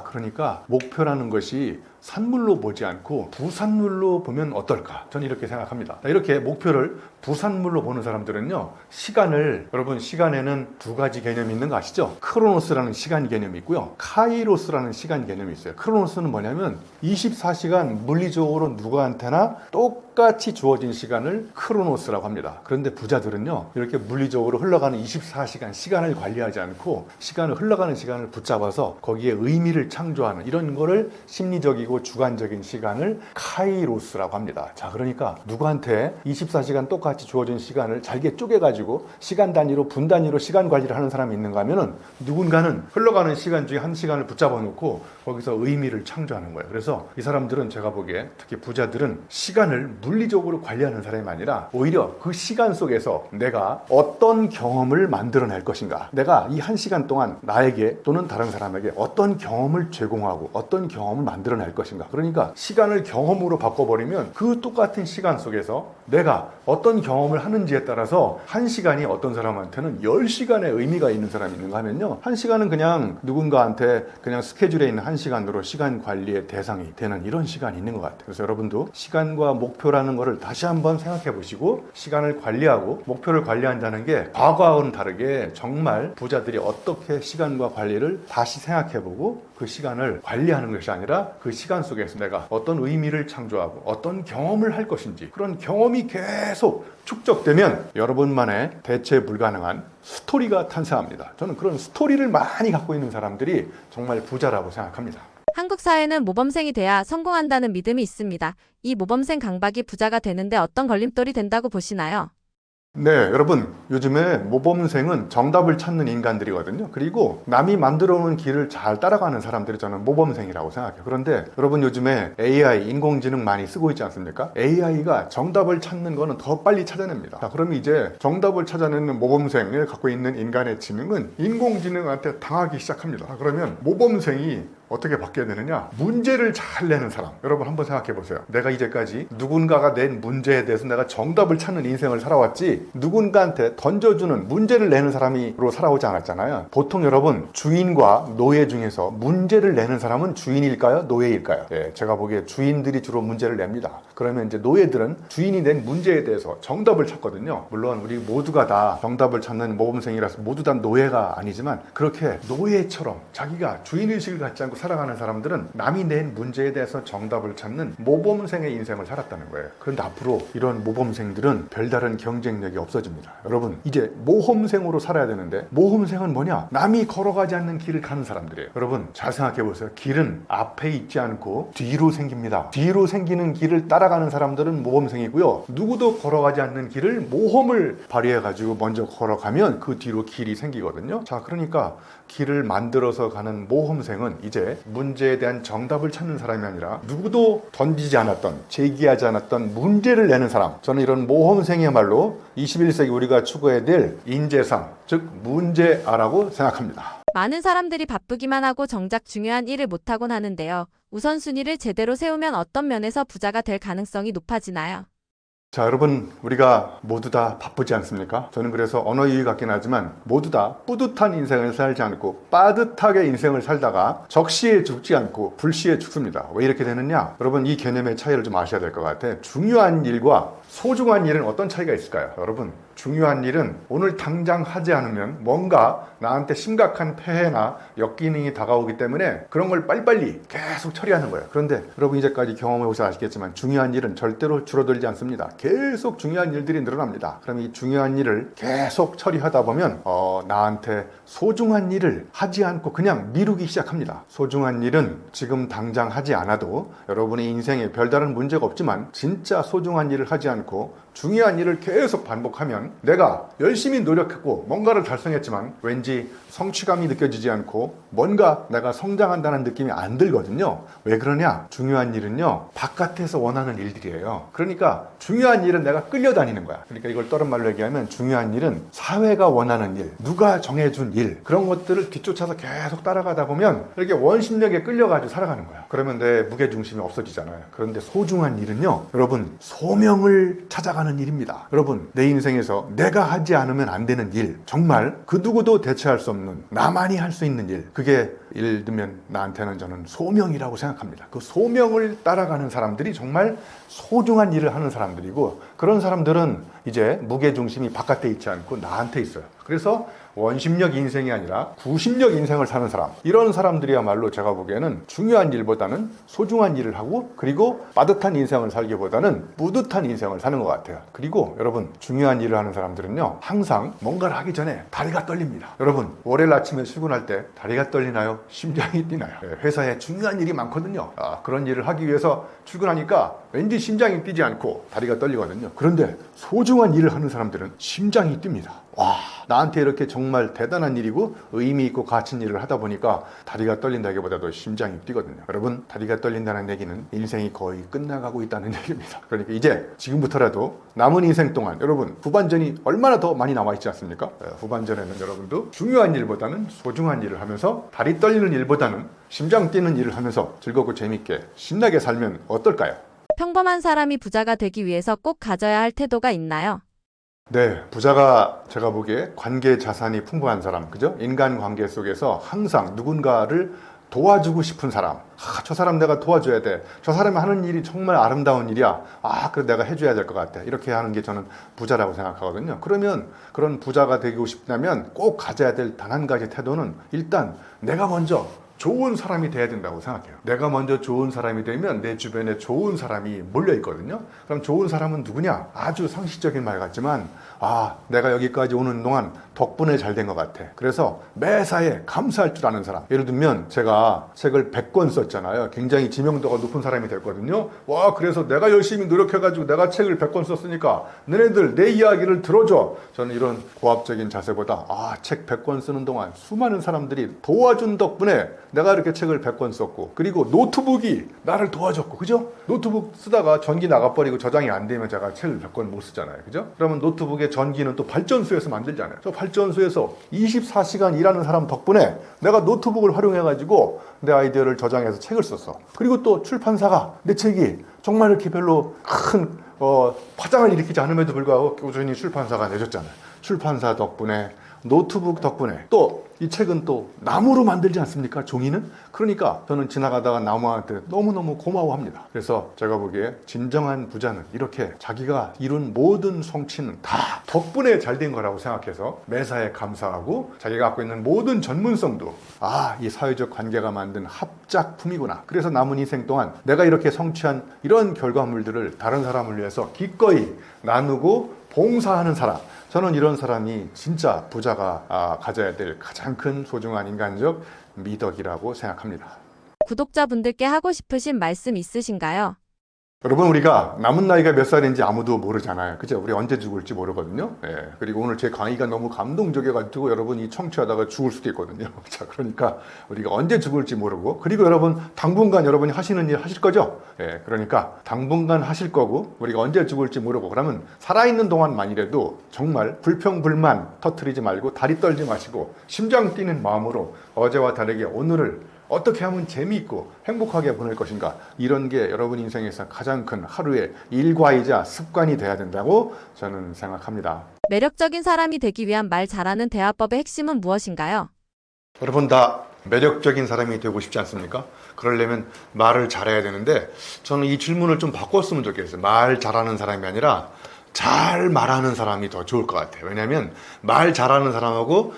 그러니까 목표라는 것이 산물로 보지 않고 부산물로 보면 어떨까? 저는 이렇게 생각합니다. 이렇게 목표를 부산물로 보는 사람들은요, 여러분 시간에는 두 가지 개념이 있는 거 아시죠? 크로노스라는 시간 개념이 있고요, 카이로스라는 시간 개념이 있어요. 크로노스는 뭐냐면 24시간 물리적으로 누구한테나 똑같이 주어진 시간을 크로노스라고 합니다. 그런데 부자들은요, 이렇게 물리적으로 흘러가는 24시간 시간을 관리하지 않고 흘러가는 시간을 붙잡아서 거기에 의미를 창조하는 이런 거를 심리적이고 기본적이고 주관적인 시간을 카이로스라고 합니다. 자, 그러니까 누구한테 24시간 똑같이 주어진 시간을 잘게 쪼개가지고 시간 단위로 분 단위로 시간 관리를 하는 사람이 있는가 하면은 누군가는 흘러가는 시간 중에 한 시간을 붙잡아 놓고 거기서 의미를 창조하는 거예요. 그래서 이 사람들은 제가 보기에 특히 부자들은 시간을 물리적으로 관리하는 사람이 아니라 오히려 그 시간 속에서 내가 어떤 경험을 만들어낼 것인가, 내가 이 한 시간 동안 나에게 또는 다른 사람에게 어떤 경험을 제공하고 어떤 경험을 만들어낼 것인가. 그러니까 시간을 경험으로 바꿔버리면 그 똑같은 시간 속에서 내가 어떤 경험을 하는지에 따라서 한 시간이 어떤 사람한테는 10시간의 의미가 있는 사람이 있는가 하면요, 한 시간은 그냥 누군가한테 그냥 스케줄에 있는 한 시간으로 시간 관리의 대상이 되는 이런 시간이 있는 것 같아요. 그래서 여러분도 시간과 목표라는 것을 다시 한번 생각해 보시고, 시간을 관리하고 목표를 관리한다는 게 과거와는 다르게 정말 부자들이 어떻게 시간과 관리를 다시 생각해 보고 그 시간을 관리하는 것이 아니라 그 시간 속에서 내가 어떤 의미를 창조하고 어떤 경험을 할 것인지, 그런 경험이 계속 축적되면 여러분만의 대체 불가능한 스토리가 탄생합니다. 저는 그런 스토리를 많이 갖고 있는 사람들이 정말 부자라고 생각합니다. 한국 사회는 모범생이 돼야 성공한다는 믿음이 있습니다. 이 모범생 강박이 부자가 되는데 어떤 걸림돌이 된다고 보시나요? 네, 여러분, 요즘에 모범생은 정답을 찾는 인간들이거든요. 그리고 남이 만들어 놓은 길을 잘 따라가는 사람들이 저는 모범생이라고 생각해요. 그런데 여러분, 요즘에 AI, 인공지능 많이 쓰고 있지 않습니까? AI가 정답을 찾는 거는 더 빨리 찾아냅니다. 자, 그러면 이제 정답을 찾아내는 모범생을 갖고 있는 인간의 지능은 인공지능한테 당하기 시작합니다. 자, 그러면 모범생이 어떻게 바뀌어야 되느냐? 문제를 잘 내는 사람. 여러분 한번 생각해 보세요. 내가 이제까지 누군가가 낸 문제에 대해서 내가 정답을 찾는 인생을 살아왔지, 누군가한테 던져주는 문제를 내는 사람으로 살아오지 않았잖아요. 보통 여러분, 주인과 노예 중에서 문제를 내는 사람은 주인일까요? 노예일까요? 예, 제가 보기에 주인들이 주로 문제를 냅니다. 그러면 이제 노예들은 주인이 낸 문제에 대해서 정답을 찾거든요. 물론 우리 모두가 다 정답을 찾는 모범생이라서 모두 다 노예가 아니지만, 그렇게 노예처럼 자기가 주인의식을 갖지 않고 살아가는 사람들은 남이 낸 문제에 대해서 정답을 찾는 모범생의 인생을 살았다는 거예요. 그런데 앞으로 이런 모범생들은 별다른 경쟁력이 없어집니다. 여러분, 이제 모험생으로 살아야 되는데, 모험생은 뭐냐? 남이 걸어가지 않는 길을 가는 사람들이에요. 여러분 잘 생각해 보세요. 길은 앞에 있지 않고 뒤로 생깁니다. 뒤로 생기는 길을 따라가는 사람들은 모범생이고요, 누구도 걸어가지 않는 길을 모험을 발휘해 가지고 먼저 걸어가면 그 뒤로 길이 생기거든요. 자, 그러니까 길을 만들어서 가는 모험생은 이제 문제에 대한 정답을 찾는 사람이 아니라 누구도 던지지 않았던, 제기하지 않았던 문제를 내는 사람. 저는 이런 모험생이야말로 21세기 우리가 추구해야 될 인재상, 즉 문제아라고 생각합니다. 많은 사람들이 바쁘기만 하고 정작 중요한 일을 못하곤 하는데요. 우선순위를 제대로 세우면 어떤 면에서 부자가 될 가능성이 높아지나요? 자, 여러분, 우리가 모두 다 바쁘지 않습니까? 저는 그래서 언어 유희 같긴 하지만 모두 다 뿌듯한 인생을 살지 않고 빠듯하게 인생을 살다가 적시에 죽지 않고 불시에 죽습니다. 왜 이렇게 되느냐? 여러분, 이 개념의 차이를 좀 아셔야 될 것 같아요. 중요한 일과 소중한 일은 어떤 차이가 있을까요? 여러분, 중요한 일은 오늘 당장 하지 않으면 뭔가 나한테 심각한 폐해나 역기능이 다가오기 때문에 그런 걸 빨리빨리 계속 처리하는 거예요. 그런데 여러분 이제까지 경험해보셔서 아시겠지만 중요한 일은 절대로 줄어들지 않습니다. 계속 중요한 일들이 늘어납니다. 그럼 이 중요한 일을 계속 처리하다 보면 나한테 소중한 일을 하지 않고 그냥 미루기 시작합니다. 소중한 일은 지금 당장 하지 않아도 여러분의 인생에 별다른 문제가 없지만, 진짜 소중한 일을 하지 않고 중요한 일을 계속 반복하면 내가 열심히 노력했고 뭔가를 달성했지만 왠지 성취감이 느껴지지 않고 뭔가 내가 성장한다는 느낌이 안 들거든요. 왜 그러냐? 중요한 일은요, 바깥에서 원하는 일들이에요. 그러니까 중요한 일은 내가 끌려다니는 거야. 그러니까 이걸 다른 말로 얘기하면 중요한 일은 사회가 원하는 일, 누가 정해준 일, 그런 것들을 뒤쫓아서 계속 따라가다 보면 이렇게 원심력에 끌려가지고 살아가는 거야. 그러면 내 무게중심이 없어지잖아요. 그런데 소중한 일은요, 여러분 소명을 찾아가는 일입니다. 여러분, 내 인생에서 내가 하지 않으면 안 되는 일, 정말 그 누구도 대체할 수 없는 나만이 할 수 있는 일, 그게 예를 들면 나한테는 저는 소명이라고 생각합니다. 그 소명을 따라가는 사람들이 정말 소중한 일을 하는 사람들이고, 그런 사람들은 이제 무게중심이 바깥에 있지 않고 나한테 있어요. 그래서 원심력 인생이 아니라 구심력 인생을 사는 사람, 이런 사람들이야말로 제가 보기에는 중요한 일보다는 소중한 일을 하고, 그리고 빠듯한 인생을 살기보다는 뿌듯한 인생을 사는 것 같아요. 그리고 여러분, 중요한 일을 하는 사람들은요, 항상 뭔가를 하기 전에 다리가 떨립니다. 여러분, 월요일 아침에 출근할 때 다리가 떨리나요? 심장이 뛰나요? 회사에 중요한 일이 많거든요. 그런 일을 하기 위해서 출근하니까 왠지 심장이 뛰지 않고 다리가 떨리거든요. 그런데 소중한 일을 하는 사람들은 심장이 뜁니다. 와, 나한테 이렇게 정말 대단한 일이고 의미 있고 가치 있는 일을 하다 보니까 다리가 떨린다기보다도 심장이 뛰거든요. 여러분, 다리가 떨린다는 얘기는 인생이 거의 끝나가고 있다는 얘기입니다. 그러니까 이제 지금부터라도 남은 인생 동안 여러분, 후반전이 얼마나 더 많이 남아있지 않습니까? 후반전에는 여러분도 중요한 일보다는 소중한 일을 하면서, 다리 떨리는 일보다는 심장 뛰는 일을 하면서 즐겁고 재밌게 신나게 살면 어떨까요? 평범한 사람이 부자가 되기 위해서 꼭 가져야 할 태도가 있나요? 네, 부자가 제가 보기에 관계 자산이 풍부한 사람, 그죠? 인간관계 속에서 항상 누군가를 도와주고 싶은 사람. 저 사람 내가 도와줘야 돼. 저 사람이 하는 일이 정말 아름다운 일이야. 그래 내가 해줘야 될 것 같아. 이렇게 하는 게 저는 부자라고 생각하거든요. 그러면 그런 부자가 되고 싶다면 꼭 가져야 될 단 한 가지 태도는, 일단 내가 먼저 좋은 사람이 돼야 된다고 생각해요. 내가 먼저 좋은 사람이 되면 내 주변에 좋은 사람이 몰려 있거든요. 그럼 좋은 사람은 누구냐? 아주 상식적인 말 같지만, 내가 여기까지 오는 동안 덕분에 잘 된 것 같아. 그래서 매사에 감사할 줄 아는 사람. 예를 들면 제가 책을 100권 썼잖아요. 굉장히 지명도가 높은 사람이 됐거든요. 그래서 내가 열심히 노력해가지고 내가 책을 100권 썼으니까 너네들 내 이야기를 들어줘. 저는 이런 고압적인 자세보다 책 100권 쓰는 동안 수많은 사람들이 도와준 덕분에 내가 이렇게 책을 100권 썼고, 그리고 노트북이 나를 도와줬고, 그죠? 노트북 쓰다가 전기 나가버리고 저장이 안 되면 제가 책을 100권 못 쓰잖아요. 그죠? 그러면 노트북의 전기는 또 발전소에서 만들잖아요. 저 발전소에서 24시간 일하는 사람 덕분에 내가 노트북을 활용해가지고 내 아이디어를 저장해서 책을 썼어. 그리고 또 출판사가 내 책이 정말 이렇게 별로 큰 파장을 일으키지 않음에도 불구하고 꾸준히 출판사가 내줬잖아요. 출판사 덕분에, 노트북 덕분에, 또 이 책은 또 나무로 만들지 않습니까? 종이는? 그러니까 저는 지나가다가 나무한테 너무너무 고마워합니다. 그래서 제가 보기에 진정한 부자는 이렇게 자기가 이룬 모든 성취는 다 덕분에 잘 된 거라고 생각해서 매사에 감사하고, 자기가 갖고 있는 모든 전문성도 이 사회적 관계가 만든 합작품이구나. 그래서 남은 인생 동안 내가 이렇게 성취한 이런 결과물들을 다른 사람을 위해서 기꺼이 나누고 봉사하는 사람, 저는 이런 사람이 진짜 부자가 가져야 될 가장 큰 소중한 인간적 미덕이라고 생각합니다. 구독자분들께 하고 싶으신 말씀 있으신가요? 여러분, 우리가 남은 나이가 몇 살인지 아무도 모르잖아요. 그죠? 우리 언제 죽을지 모르거든요. 그리고 오늘 제 강의가 너무 감동적이어가지고 여러분이 청취하다가 죽을 수도 있거든요. 자, 그러니까 우리가 언제 죽을지 모르고, 그리고 여러분 당분간 여러분이 하시는 일 하실 거죠? 그러니까 당분간 하실 거고, 우리가 언제 죽을지 모르고, 그러면 살아있는 동안만이라도 정말 불평불만 터뜨리지 말고, 다리 떨지 마시고, 심장 뛰는 마음으로 어제와 다르게 오늘을 어떻게 하면 재미있고 행복하게 보낼 것인가, 이런 게 여러분 인생에서 가장 큰 하루의 일과이자 습관이 돼야 된다고 저는 생각합니다. 매력적인 사람이 되기 위한 말 잘하는 대화법의 핵심은 무엇인가요? 여러분 다 매력적인 사람이 되고 싶지 않습니까? 그러려면 말을 잘해야 되는데, 저는 이 질문을 좀 바꿨으면 좋겠어요. 말 잘하는 사람이 아니라 잘 말하는 사람이 더 좋을 것 같아요. 왜냐하면 말 잘하는 사람하고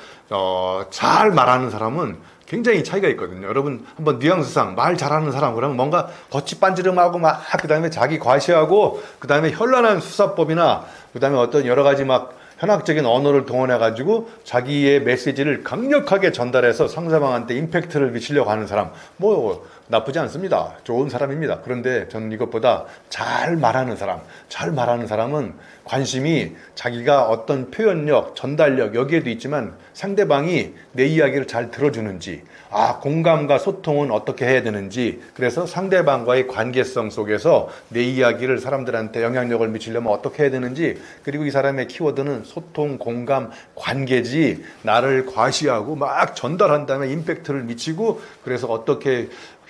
잘 말하는 사람은 굉장히 차이가 있거든요. 여러분 한번 뉘앙스상 말 잘하는 사람 그러면 뭔가 거치반지름하고 막 그다음에 자기 과시하고, 그다음에 현란한 수사법이나, 그다음에 어떤 여러 가지 막 현학적인 언어를 동원해가지고 자기의 메시지를 강력하게 전달해서 상대방한테 임팩트를 미치려고 하는 사람, 나쁘지 않습니다. 좋은 사람입니다. 그런데 저는 이것보다 잘 말하는 사람은 관심이 자기가 어떤 표현력, 전달력 여기에도 있지만 상대방이 내 이야기를 잘 들어주는지, 공감과 소통은 어떻게 해야 되는지, 그래서 상대방과의 관계성 속에서 내 이야기를 사람들한테 영향력을 미치려면 어떻게 해야 되는지, 그리고 이 사람의 키워드는 소통, 공감, 관계지, 나를 과시하고 막 전달한 다음에 임팩트를 미치고, 그래서 어떻게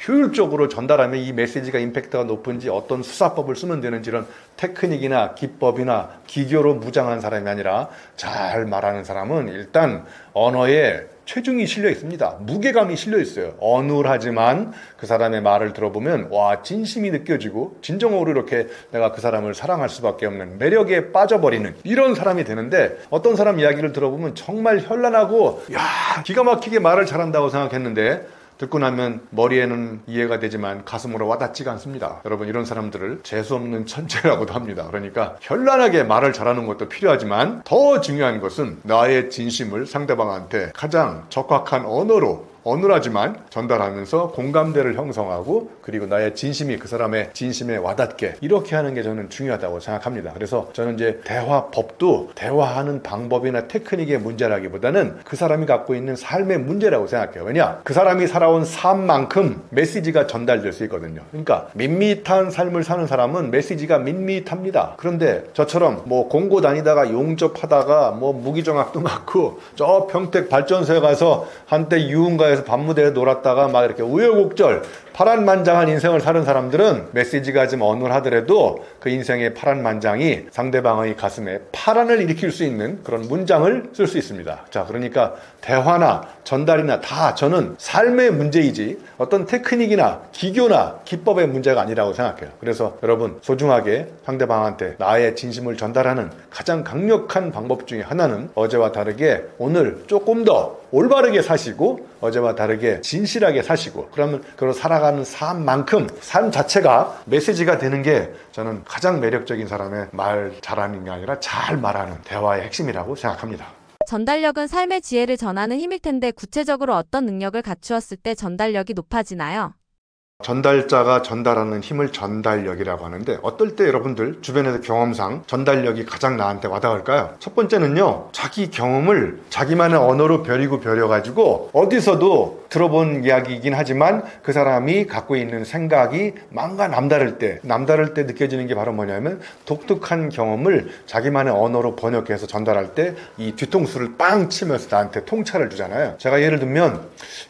효율적으로 전달하면 이 메시지가 임팩트가 높은지, 어떤 수사법을 쓰면 되는지, 이런 테크닉이나 기법이나 기교로 무장한 사람이 아니라 잘 말하는 사람은 일단 언어에 체중이 실려 있습니다. 무게감이 실려 있어요. 어눌하지만 그 사람의 말을 들어보면 와, 진심이 느껴지고 진정으로 이렇게 내가 그 사람을 사랑할 수밖에 없는 매력에 빠져버리는 이런 사람이 되는데, 어떤 사람 이야기를 들어보면 정말 현란하고 야, 기가 막히게 말을 잘한다고 생각했는데 듣고 나면 머리에는 이해가 되지만 가슴으로 와닿지가 않습니다. 여러분, 이런 사람들을 재수없는 천재라고도 합니다. 그러니까 현란하게 말을 잘하는 것도 필요하지만 더 중요한 것은 나의 진심을 상대방한테 가장 적확한 언어로, 어눌하지만 전달하면서 공감대를 형성하고, 그리고 나의 진심이 그 사람의 진심에 와닿게, 이렇게 하는 게 저는 중요하다고 생각합니다. 그래서 저는 이제 대화법도 대화하는 방법이나 테크닉의 문제라기보다는 그 사람이 갖고 있는 삶의 문제라고 생각해요. 왜냐? 그 사람이 살아온 삶만큼 메시지가 전달될 수 있거든요. 그러니까 밋밋한 삶을 사는 사람은 메시지가 밋밋합니다. 그런데 저처럼 뭐 공고 다니다가 용접하다가 뭐 무기정학도 맞고 저 평택 발전소에 가서 한때 유흥가에서 밤무대에 놀았다가 막 이렇게 우여곡절 파란만장한 인생을 사는 사람들은 메시지가 좀 어눌하더라도 그 인생의 파란만장이 상대방의 가슴에 파란을 일으킬 수 있는 그런 문장을 쓸 수 있습니다. 자, 그러니까 대화나 전달이나 다 저는 삶의 문제이지 어떤 테크닉이나 기교나 기법의 문제가 아니라고 생각해요. 그래서 여러분, 소중하게 상대방한테 나의 진심을 전달하는 가장 강력한 방법 중에 하나는 어제와 다르게 오늘 조금 더 올바르게 사시고 어제와 다르게 진실하게 사시고, 그러면 그걸 살아가는 삶만큼 삶 자체가 메시지가 되는 게 저는 가장 매력적인 사람의 말 잘하는 게 아니라 잘 말하는 대화의 핵심이라고 생각합니다. 전달력은 삶의 지혜를 전하는 힘일 텐데 구체적으로 어떤 능력을 갖추었을 때 전달력이 높아지나요? 전달자가 전달하는 힘을 전달력이라고 하는데, 어떨 때 여러분들 주변에서 경험상 전달력이 가장 나한테 와닿을까요? 첫 번째는요, 자기 경험을 자기만의 언어로 벼려가지고 어디서도 들어본 이야기이긴 하지만 그 사람이 갖고 있는 생각이 뭔가 남다를 때 느껴지는 게 바로 뭐냐면, 독특한 경험을 자기만의 언어로 번역해서 전달할 때 이 뒤통수를 빵 치면서 나한테 통찰을 주잖아요. 제가 예를 들면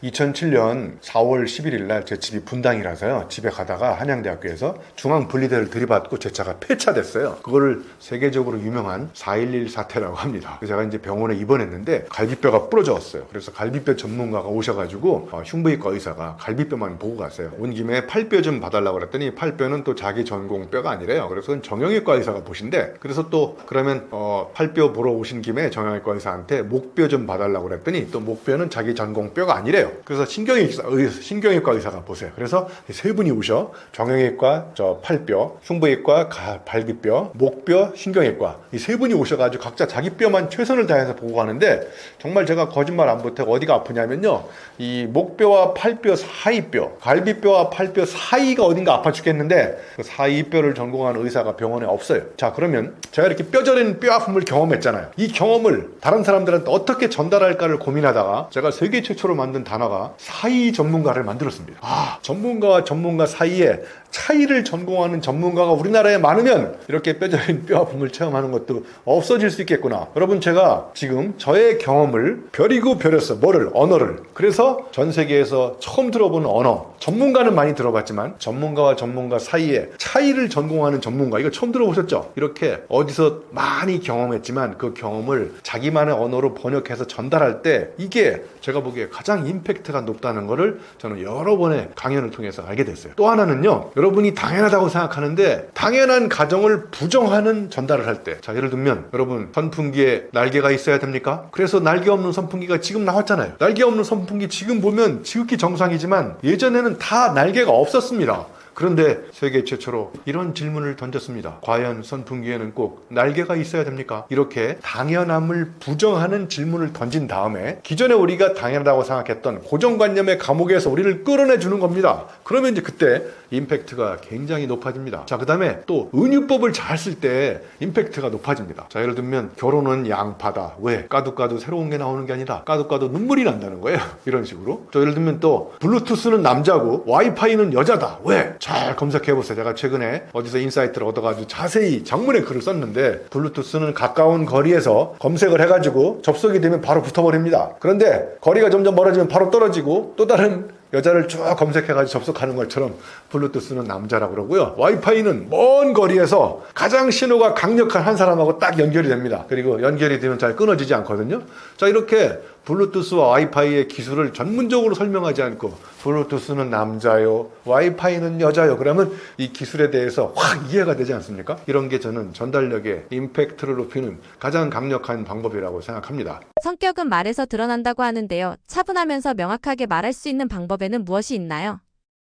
2007년 4월 11일 날 제 집이 분당이라서요, 집에 가다가 한양대학교에서 중앙분리대를 들이받고 제 차가 폐차됐어요. 그거를 세계적으로 유명한 4.11 사태라고 합니다. 그래서 제가 이제 병원에 입원했는데 갈비뼈가 부러졌어요. 그래서 갈비뼈 전문가가 오셔가지고 흉부외과 의사가 갈비뼈만 보고 갔어요. 온 김에 팔뼈 좀 봐달라고 그랬더니 팔뼈는 또 자기 전공뼈가 아니래요. 그래서 정형외과 의사가 보신대. 그래서 또 그러면 팔뼈 보러 오신 김에 정형외과 의사한테 목뼈 좀 봐달라고 그랬더니 또 목뼈는 자기 전공뼈가 아니래요. 그래서 신경외과 의사가 보세요. 그래서 세 분이 오셔. 정형외과 팔뼈, 흉부외과 갈비뼈, 목뼈, 신경외과, 이 세 분이 오셔가지고 각자 자기 뼈만 최선을 다해서 보고 가는데, 정말 제가 거짓말 안 보태고 어디가 아프냐면요, 이 목뼈와 팔뼈 사이뼈, 갈비뼈와 팔뼈 사이가 어딘가 아파 죽겠는데 그 사이뼈를 전공하는 의사가 병원에 없어요. 자, 그러면 제가 이렇게 뼈저린 뼈 아픔을 경험했잖아요. 이 경험을 다른 사람들한테 어떻게 전달할까를 고민하다가 제가 세계 최초로 만든 단어가 사이 전문가를 만들었습니다. 전문가와 전문가 사이에 차이를 전공하는 전문가가 우리나라에 많으면 이렇게 뼈저린 뼈 아픔을 체험하는 것도 없어질 수 있겠구나. 여러분, 제가 지금 저의 경험을 벼리고 벼렸어. 언어를. 그래서 전 세계에서 처음 들어보는 언어, 전문가는 많이 들어봤지만 전문가와 전문가 사이에 차이를 전공하는 전문가, 이거 처음 들어보셨죠? 이렇게 어디서 많이 경험했지만 그 경험을 자기만의 언어로 번역해서 전달할 때 이게 제가 보기에 가장 임팩트가 높다는 거를 저는 여러 번의 강연을 통해서 알게 됐어요. 또 하나는요, 여러분이 당연하다고 생각하는데 당연한 가정을 부정하는 전달을 할 때, 자, 예를 들면 여러분, 선풍기에 날개가 있어야 됩니까? 그래서 날개 없는 선풍기가 지금 나왔잖아요. 날개 없는 선풍기 지금 보면 지극히 정상이지만 예전에는 다 날개가 없었습니다. 그런데 세계 최초로 이런 질문을 던졌습니다. 과연 선풍기에는 꼭 날개가 있어야 됩니까? 이렇게 당연함을 부정하는 질문을 던진 다음에 기존에 우리가 당연하다고 생각했던 고정관념의 감옥에서 우리를 끌어내 주는 겁니다. 그러면 이제 그때 임팩트가 굉장히 높아집니다. 자, 그 다음에 또 은유법을 잘 쓸 때 임팩트가 높아집니다. 자, 예를 들면 결혼은 양파다. 왜? 까도 새로운 게 나오는 게 아니라 까도 눈물이 난다는 거예요. 이런 식으로. 또 예를 들면 또 블루투스는 남자고 와이파이는 여자다. 왜? 잘 검색해보세요. 제가 최근에 어디서 인사이트를 얻어가지고 자세히 장문의 글을 썼는데, 블루투스는 가까운 거리에서 검색을 해가지고 접속이 되면 바로 붙어버립니다. 그런데 거리가 점점 멀어지면 바로 떨어지고 또 다른 여자를 쭉 검색해가지고 접속하는 것처럼 블루투스는 남자라고 그러고요. 와이파이는 먼 거리에서 가장 신호가 강력한 한 사람하고 딱 연결이 됩니다. 그리고 연결이 되면 잘 끊어지지 않거든요. 자, 이렇게 블루투스와 와이파이의 기술을 전문적으로 설명하지 않고 블루투스는 남자요, 와이파이는 여자요. 그러면 이 기술에 대해서 확 이해가 되지 않습니까? 이런 게 저는 전달력의 임팩트를 높이는 가장 강력한 방법이라고 생각합니다. 성격은 말에서 드러난다고 하는데요. 차분하면서 명확하게 말할 수 있는 방법에는 무엇이 있나요?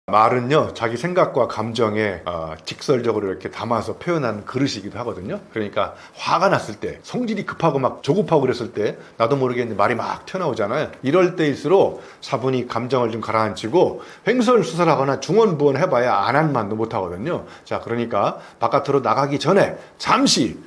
말은요, 자기 생각과 감정에 직설적으로 이렇게 담아서 표현하는 그릇이기도 하거든요. 그러니까 화가 났을 때, 성질이 급하고 막 조급하고 그랬을 때 나도 모르게 이제 말이 막 튀어나오잖아요. 이럴 때일수록 차분히 감정을 좀 가라앉히고 횡설수설하거나 중언부언 해봐야 안 한 말도 못하거든요. 자, 그러니까 바깥으로 나가기 전에 잠시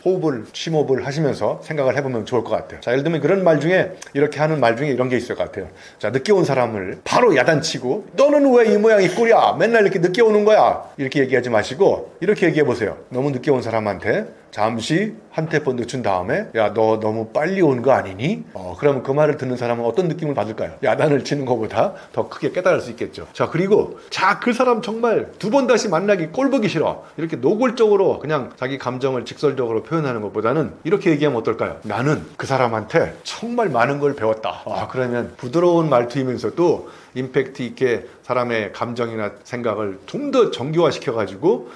심호흡을 하시면서 생각을 해보면 좋을 것 같아요. 자, 예를 들면 그런 말 중에, 이렇게 하는 말 중에 이런 게 있을 것 같아요. 자, 늦게 온 사람을 바로 야단치고 너는 왜 이 모양 이 꼴 야, 맨날 이렇게 늦게 오는 거야, 이렇게 얘기하지 마시고 이렇게 얘기해 보세요. 너무 늦게 온 사람한테 잠시 한 템포 늦춘 다음에, 야, 너 너무 빨리 온 거 아니니? 그러면 그 말을 듣는 사람은 어떤 느낌을 받을까요? 야단을 치는 것보다 더 크게 깨달을 수 있겠죠. 자, 그리고 그 사람 정말 두 번 다시 만나기 꼴보기 싫어, 이렇게 노골적으로 그냥 자기 감정을 직설적으로 표현하는 것보다는 이렇게 얘기하면 어떨까요? 나는 그 사람한테 정말 많은 걸 배웠다. 그러면 부드러운 말투이면서도 임팩트 있게 사람의 감정이나 생각을 좀 더 정교화시켜가지고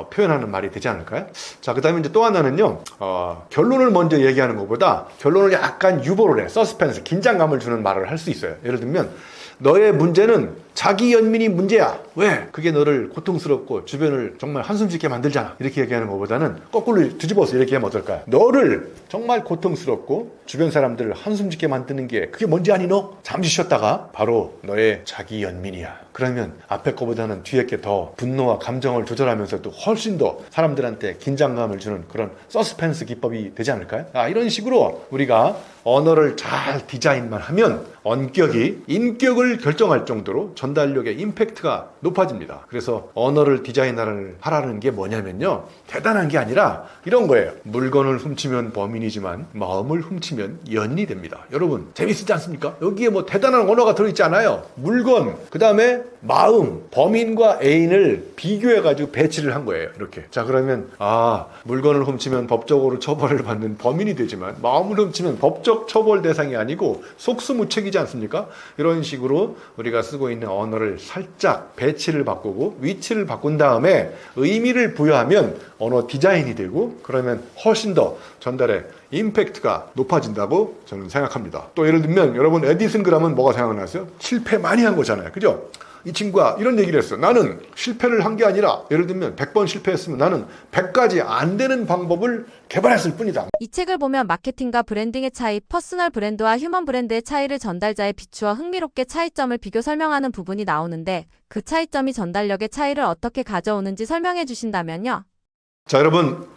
표현하는 말이 되지 않을까요? 자, 그 다음에 이제 또 하나는요, 결론을 먼저 얘기하는 것보다 결론을 약간 유보를 해. 서스펜스, 긴장감을 주는 말을 할 수 있어요. 예를 들면, 너의 문제는 자기 연민이 문제야. 왜? 그게 너를 고통스럽고 주변을 정말 한숨 짓게 만들잖아. 이렇게 얘기하는 것보다는 거꾸로 뒤집어서 이렇게 하면 어떨까요? 너를 정말 고통스럽고 주변 사람들을 한숨 짓게 만드는 게 그게 뭔지 아니 너? 잠시 쉬었다가 바로 너의 자기 연민이야. 그러면 앞에 거보다는 뒤에 게 더 분노와 감정을 조절하면서도 훨씬 더 사람들한테 긴장감을 주는 그런 서스펜스 기법이 되지 않을까요? 이런 식으로 우리가 언어를 잘 디자인만 하면 언격이 인격을 결정할 정도로 전달력의 임팩트가 높아집니다. 그래서 언어를 디자인하라는 게 뭐냐면요, 대단한 게 아니라 이런 거예요. 물건을 훔치면 범인이지만 마음을 훔치면 연이 됩니다. 여러분, 재밌지 않습니까? 여기에 뭐 대단한 언어가 들어있지 않아요. 물건, 그 다음에 마음, 범인과 애인을 비교해가지고 배치를 한 거예요. 이렇게. 자, 그러면 물건을 훔치면 법적으로 처벌을 받는 범인이 되지만 마음을 훔치면 법적 처벌 대상이 아니고 속수무책이지 않습니까? 이런 식으로 우리가 쓰고 있는 언어를 살짝 배치를 바꾸고 위치를 바꾼 다음에 의미를 부여하면 언어 디자인이 되고, 그러면 훨씬 더 전달의 임팩트가 높아진다고 저는 생각합니다. 또 예를 들면, 여러분 에디슨 그라면 뭐가 생각나세요? 실패 많이 한 거잖아요. 그죠? 이 친구가 이런 얘기를 했어. 나는 실패를 한 게 아니라, 예를 들면 100번 실패했으면 나는 100가지 안 되는 방법을 개발했을 뿐이다. 이 책을 보면 마케팅과 브랜딩의 차이, 퍼스널 브랜드와 휴먼 브랜드의 차이를 전달자에 비추어 흥미롭게 차이점을 비교 설명하는 부분이 나오는데, 그 차이점이 전달력의 차이를 어떻게 가져오는지 설명해 주신다면요. 자, 여러분,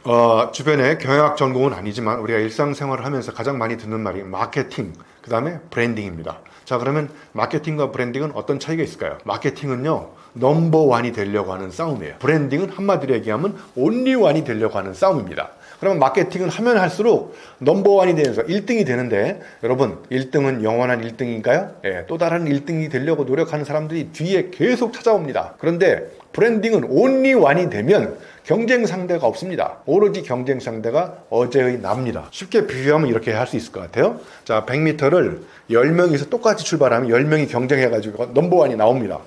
주변에 경영학 전공은 아니지만 우리가 일상생활을 하면서 가장 많이 듣는 말이 마케팅, 그 다음에 브랜딩입니다. 자, 그러면 마케팅과 브랜딩은 어떤 차이가 있을까요? 마케팅은요, 넘버원이 되려고 하는 싸움이에요. 브랜딩은 한마디로 얘기하면 온리원이 되려고 하는 싸움입니다. 그러면 마케팅은 하면 할수록 넘버원이 되면서 1등이 되는데, 여러분, 1등은 영원한 1등인가요? 예, 또 다른 1등이 되려고 노력하는 사람들이 뒤에 계속 찾아옵니다. 그런데 브랜딩은 온리원이 되면 경쟁 상대가 없습니다. 오로지 경쟁 상대가 어제의 나입니다. 쉽게 비유하면 이렇게 할 수 있을 것 같아요. 자, 100m를 10명이서 똑같이 출발하면 10명이 경쟁해가지고 넘버원이 나옵니다.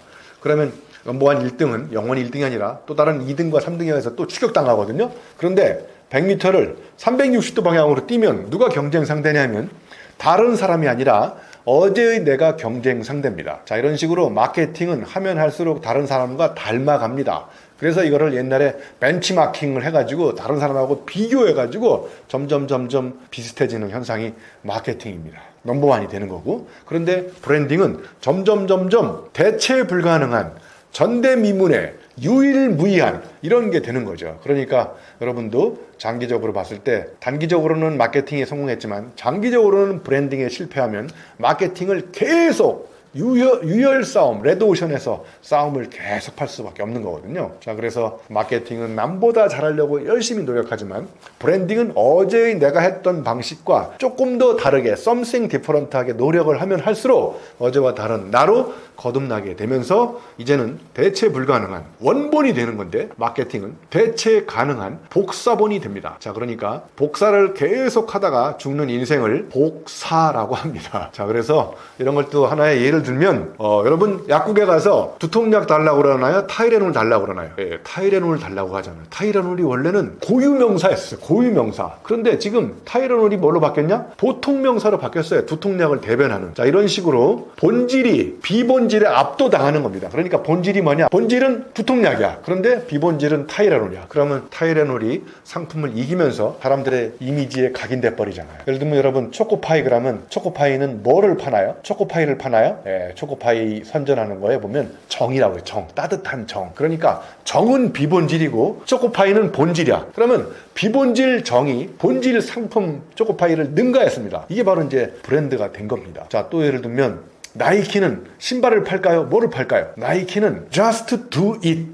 그러면 넘버원 1등은 영원히 1등이 아니라 또 다른 2등과 3등에 의해서 또 추격당하거든요. 그런데 100m를 360도 방향으로 뛰면 누가 경쟁 상대냐면 다른 사람이 아니라 어제의 내가 경쟁 상대입니다. 자, 이런 식으로 마케팅은 하면 할수록 다른 사람과 닮아갑니다. 그래서 이거를 옛날에 벤치마킹을 해가지고 다른 사람하고 비교해가지고 점점 비슷해지는 현상이 마케팅입니다. 넘버원이 되는 거고, 그런데 브랜딩은 점점 대체 불가능한 전대미문의 유일무이한 이런 게 되는 거죠. 그러니까 여러분도 장기적으로 봤을 때 단기적으로는 마케팅에 성공했지만 장기적으로는 브랜딩에 실패하면 마케팅을 계속 유혈 싸움, 레드오션에서 싸움을 계속 할 수밖에 없는 거거든요. 자, 그래서 마케팅은 남보다 잘하려고 열심히 노력하지만 브랜딩은 어제의 내가 했던 방식과 조금 더 다르게 something different하게 노력을 하면 할수록 어제와 다른 나로 거듭나게 되면서 이제는 대체 불가능한 원본이 되는 건데, 마케팅은 대체 가능한 복사본이 됩니다. 자, 그러니까 복사를 계속 하다가 죽는 인생을 복사라고 합니다. 자, 그래서 이런 걸 또 하나의 예를 들면 여러분 약국에 가서 두통약 달라고 그러나요? 타이레놀 달라고 그러나요? 예, 타이레놀 달라고 하잖아요. 타이레놀이 원래는 고유명사였어요. 고유명사. 그런데 지금 타이레놀이 뭘로 바뀌었냐? 보통명사로 바뀌었어요. 두통약을 대변하는. 자, 이런 식으로 본질이 비본질에 압도당하는 겁니다. 그러니까 본질이 뭐냐? 본질은 두통약이야. 그런데 비본질은 타이레놀이야. 그러면 타이레놀이 상품을 이기면서 사람들의 이미지에 각인돼 버리잖아요. 예를 들면 여러분 초코파이 그러면 초코파이는 뭐를 파나요? 초코파이를 파나요? 예, 초코파이 선전하는 거에 보면 정이라고 해요. 정. 따뜻한 정. 그러니까 정은 비본질이고 초코파이는 본질이야. 그러면 비본질 정이 본질 상품 초코파이를 능가했습니다. 이게 바로 이제 브랜드가 된 겁니다. 자, 또 예를 들면 나이키는 신발을 팔까요? 뭐를 팔까요? 나이키는 Just Do It.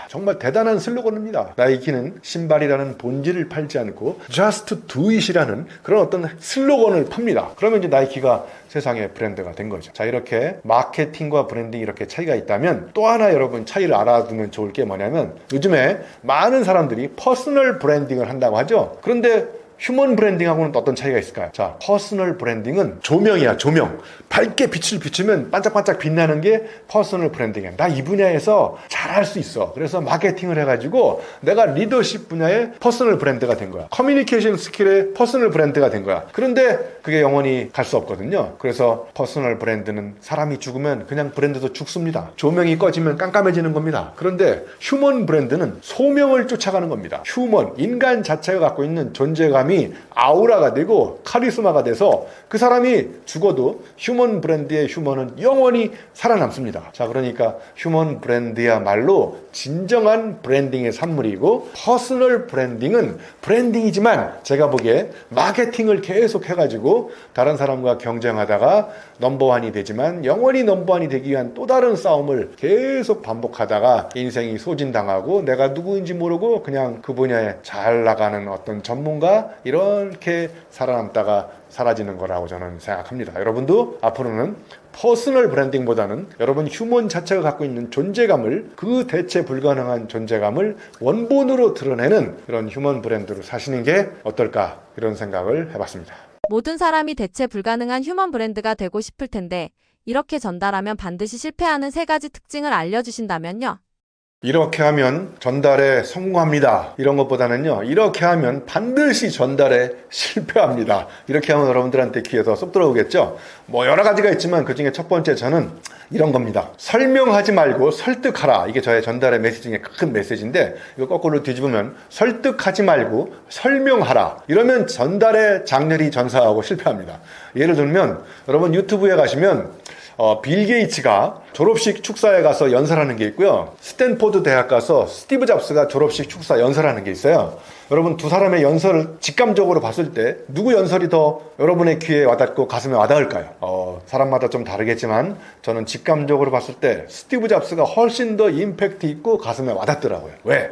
정말 대단한 슬로건입니다. 나이키는 신발이라는 본질을 팔지 않고 Just Do It이라는 그런 어떤 슬로건을 팝니다. 그러면 이제 나이키가 세상의 브랜드가 된 거죠. 자, 이렇게 마케팅과 브랜딩이 이렇게 차이가 있다면 또 하나 여러분 차이를 알아두면 좋을 게 뭐냐면, 요즘에 많은 사람들이 퍼스널 브랜딩을 한다고 하죠. 그런데 휴먼 브랜딩하고는 어떤 차이가 있을까요? 자, 퍼스널 브랜딩은 조명이야, 조명. 밝게 빛을 비추면 반짝반짝 빛나는 게 퍼스널 브랜딩이야. 나 이 분야에서 잘할 수 있어. 그래서 마케팅을 해가지고 내가 리더십 분야의 퍼스널 브랜드가 된 거야. 커뮤니케이션 스킬의 퍼스널 브랜드가 된 거야. 그런데 그게 영원히 갈 수 없거든요. 그래서 퍼스널 브랜드는 사람이 죽으면 그냥 브랜드도 죽습니다. 조명이 꺼지면 깜깜해지는 겁니다. 그런데 휴먼 브랜드는 소명을 쫓아가는 겁니다. 휴먼, 인간 자체가 갖고 있는 존재감 이 아우라가 되고 카리스마가 돼서 그 사람이 죽어도 휴먼 브랜드의 휴먼은 영원히 살아남습니다. 자, 그러니까 휴먼 브랜드야말로 진정한 브랜딩의 산물이고, 퍼스널 브랜딩은 브랜딩이지만 제가 보기에 마케팅을 계속 해가지고 다른 사람과 경쟁하다가 넘버원이 되지만 영원히 넘버원이 되기 위한 또 다른 싸움을 계속 반복하다가 인생이 소진당하고 내가 누구인지 모르고 그냥 그 분야에 잘 나가는 어떤 전문가, 이렇게 살아남다가 사라지는 거라고 저는 생각합니다. 여러분도 앞으로는 퍼스널 브랜딩보다는 여러분 휴먼 자체가 갖고 있는 존재감을, 그 대체 불가능한 존재감을 원본으로 드러내는 그런 휴먼 브랜드로 사시는 게 어떨까, 이런 생각을 해봤습니다. 모든 사람이 대체 불가능한 휴먼 브랜드가 되고 싶을 텐데, 이렇게 전달하면 반드시 실패하는 3가지 특징을 알려주신다면요? 이렇게 하면 전달에 성공합니다. 이런 것보다는요, 이렇게 하면 반드시 전달에 실패합니다. 이렇게 하면 여러분들한테 귀에 더 쏙 들어오겠죠? 뭐 여러 가지가 있지만 그 중에 첫 번째 저는 이런 겁니다. 설명하지 말고 설득하라. 이게 저의 전달의 메시지 중에 큰 메시지인데, 이거 거꾸로 뒤집으면 설득하지 말고 설명하라. 이러면 전달의 장렬히 전사하고 실패합니다. 예를 들면 여러분 유튜브에 가시면 빌 게이츠가 졸업식 축사에 가서 연설하는 게 있고요. 스탠포드 대학 가서 스티브 잡스가 졸업식 축사 연설하는 게 있어요. 여러분 두 사람의 연설을 직감적으로 봤을 때 누구 연설이 더 여러분의 귀에 와닿고 가슴에 와닿을까요? 사람마다 좀 다르겠지만 저는 직감적으로 봤을 때 스티브 잡스가 훨씬 더 임팩트 있고 가슴에 와닿더라고요. 왜?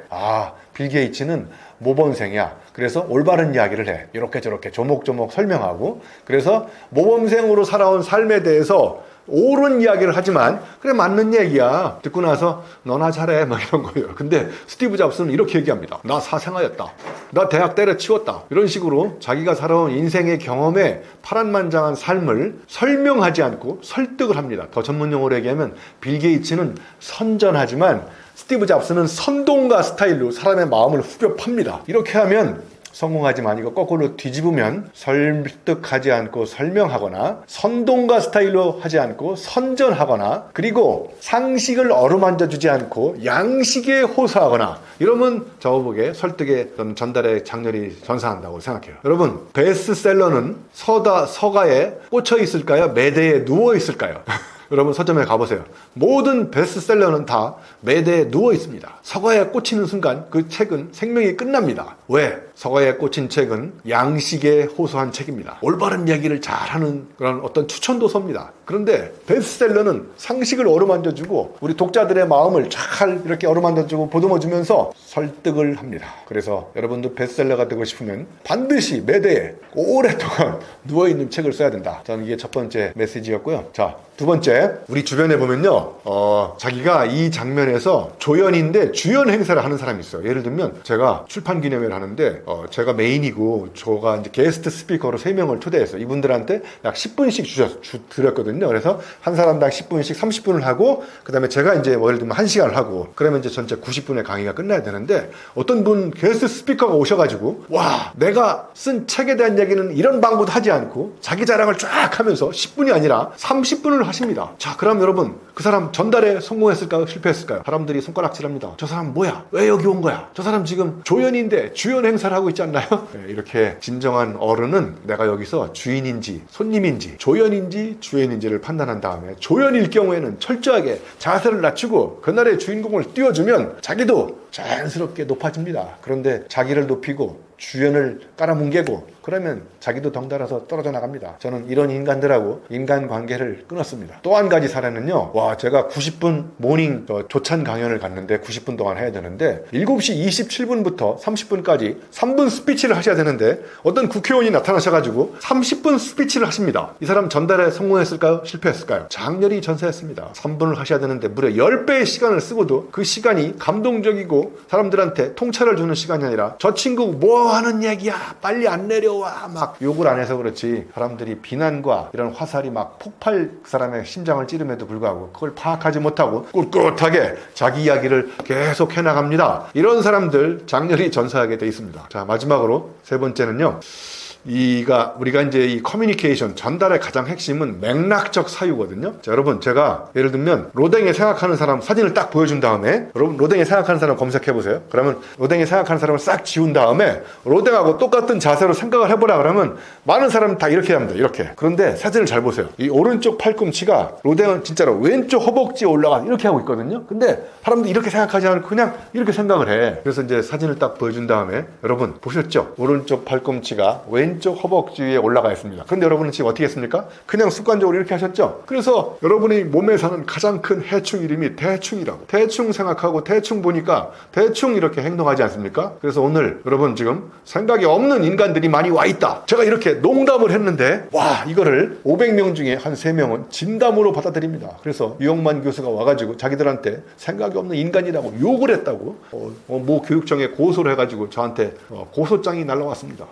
빌 게이츠는 모범생이야. 그래서 올바른 이야기를 해. 이렇게 저렇게 조목조목 설명하고, 그래서 모범생으로 살아온 삶에 대해서 옳은 이야기를 하지만 그래 맞는 얘기야. 듣고 나서 너나 잘해 막 이런 거예요. 근데 스티브 잡스는 이렇게 얘기합니다. 나 사생아였다. 나 대학 때려치웠다. 이런 식으로 자기가 살아온 인생의 경험에 파란만장한 삶을 설명하지 않고 설득을 합니다. 더 전문용어로 얘기하면 빌 게이츠는 선전하지만 스티브 잡스는 선동가 스타일로 사람의 마음을 후벼 팝니다. 이렇게 하면 성공하지만 이거 거꾸로 뒤집으면 설득하지 않고 설명하거나 선동가 스타일로 하지 않고 선전하거나, 그리고 상식을 어루만져 주지 않고 양식에 호소하거나, 이러면 저보기에 설득에 전달에 장렬히 전사한다고 생각해요. 여러분, 베스트셀러는 서가에 꽂혀 있을까요? 매대에 누워 있을까요? 여러분 서점에 가보세요. 모든 베스트셀러는 다 매대에 누워 있습니다. 서가에 꽂히는 순간 그 책은 생명이 끝납니다. 왜? 서가에 꽂힌 책은 양식에 호소한 책입니다. 올바른 이야기를 잘하는 그런 어떤 추천도서입니다. 그런데 베스트셀러는 상식을 어루만져주고 우리 독자들의 마음을 잘 이렇게 어루만져주고 보듬어주면서 설득을 합니다. 그래서 여러분도 베스트셀러가 되고 싶으면 반드시 매대에 오랫동안 누워있는 책을 써야 된다. 저는 이게 첫 번째 메시지였고요. 자, 두 번째, 우리 주변에 보면요, 자기가 이 장면에서 조연인데 주연 행사를 하는 사람이 있어요. 예를 들면 제가 출판 기념회를 하는데 제가 메인이고 저가 이제 게스트 스피커로 3명을 초대했어요. 이분들한테 약 10분씩 드렸거든요. 그래서 한 사람당 10분씩 30분을 하고 그다음에 제가 이제 뭐 예를 들면 1시간을 하고 그러면 이제 전체 90분의 강의가 끝나야 되는데 어떤 분 게스트 스피커가 오셔가지고 와, 내가 쓴 책에 대한 얘기는 이런 방법도 하지 않고 자기 자랑을 쫙 하면서 10분이 아니라 30분을 하십니다. 자, 그럼 여러분 그 사람 전달에 성공했을까요? 실패했을까요? 사람들이 손가락질합니다. 저 사람 뭐야? 왜 여기 온 거야? 저 사람 지금 조연인데 주연 행사를 하고 있지 않나요? 네, 이렇게 진정한 어른은 내가 여기서 주인인지 손님인지 조연인지 주연인지를 판단한 다음에 조연일 경우에는 철저하게 자세를 낮추고 그날의 주인공을 띄워주면 자기도 자연스럽게 높아집니다. 그런데 자기를 높이고 주연을 깔아뭉개고 그러면 자기도 덩달아서 떨어져 나갑니다. 저는 이런 인간들하고 인간관계를 끊었습니다. 또 한 가지 사례는요. 와, 제가 90분 모닝 조찬 강연을 갔는데 90분 동안 해야 되는데 7시 27분부터 30분까지 3분 스피치를 하셔야 되는데 어떤 국회의원이 나타나셔가지고 30분 스피치를 하십니다. 이 사람 전달에 성공했을까요? 실패했을까요? 장렬히 전사했습니다. 3분을 하셔야 되는데 무려 10배의 시간을 쓰고도 그 시간이 감동적이고 사람들한테 통찰을 주는 시간이 아니라 저 친구 뭐 하는 얘기야? 빨리 안 내려와. 막 욕을 안 해서 그렇지 사람들이 비난과 이런 화살이 막 폭발 그 사람의 심장을 찌름에도 불구하고 그걸 파악하지 못하고 꿋꿋하게 자기 이야기를 계속 해나갑니다. 이런 사람들 장렬히 전사하게 돼 있습니다. 자, 마지막으로 세 번째는요. 우리가 이제 이 커뮤니케이션 전달의 가장 핵심은 맥락적 사유거든요. 자, 여러분 제가 예를 들면 로댕에 생각하는 사람 사진을 딱 보여준 다음에 여러분 로댕에 생각하는 사람 검색해 보세요. 그러면 로댕에 생각하는 사람을 싹 지운 다음에 로댕하고 똑같은 자세로 생각을 해보라 그러면 많은 사람은 다 이렇게 합니다. 이렇게. 그런데 사진을 잘 보세요. 이 오른쪽 팔꿈치가 로댕은 진짜로 왼쪽 허벅지에 올라가 이렇게 하고 있거든요. 근데 사람들이 이렇게 생각하지 않고 그냥 이렇게 생각을 해. 그래서 이제 사진을 딱 보여준 다음에 여러분 보셨죠? 오른쪽 팔꿈치가 왼쪽 허벅지 위에 올라가 있습니다. 그런데 여러분은 지금 어떻게 했습니까? 그냥 습관적으로 이렇게 하셨죠? 그래서 여러분이 몸에 사는 가장 큰 해충 이름이 대충이라고. 대충 생각하고 대충 보니까 대충 이렇게 행동하지 않습니까? 그래서 오늘 여러분 지금 생각이 없는 인간들이 많이 와 있다. 제가 이렇게 농담을 했는데 와, 이거를 500명 중에 한 3명은 진담으로 받아들입니다. 그래서 유영만 교수가 와가지고 자기들한테 생각이 없는 인간이라고 욕을 했다고 모 교육청에 고소를 해가지고 저한테 고소장이 날라왔습니다.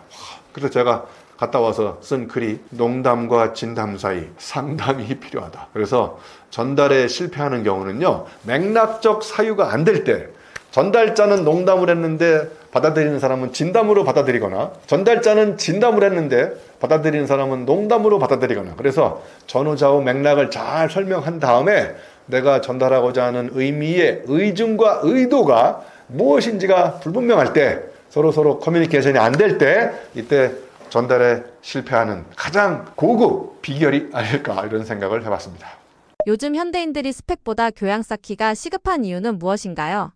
그래서 제가 갔다 와서 쓴 글이 농담과 진담 사이 상담이 필요하다. 그래서 전달에 실패하는 경우는요. 맥락적 사유가 안 될 때 전달자는 농담을 했는데 받아들이는 사람은 진담으로 받아들이거나 전달자는 진담을 했는데 받아들이는 사람은 농담으로 받아들이거나 그래서 전후좌우 맥락을 잘 설명한 다음에 내가 전달하고자 하는 의미의 의중과 의도가 무엇인지가 불분명할 때 서로 커뮤니케이션이 안 될 때 이때 전달에 실패하는 가장 고급 비결이 아닐까 이런 생각을 해봤습니다. 요즘 현대인들이 스펙보다 교양 쌓기가 시급한 이유는 무엇인가요?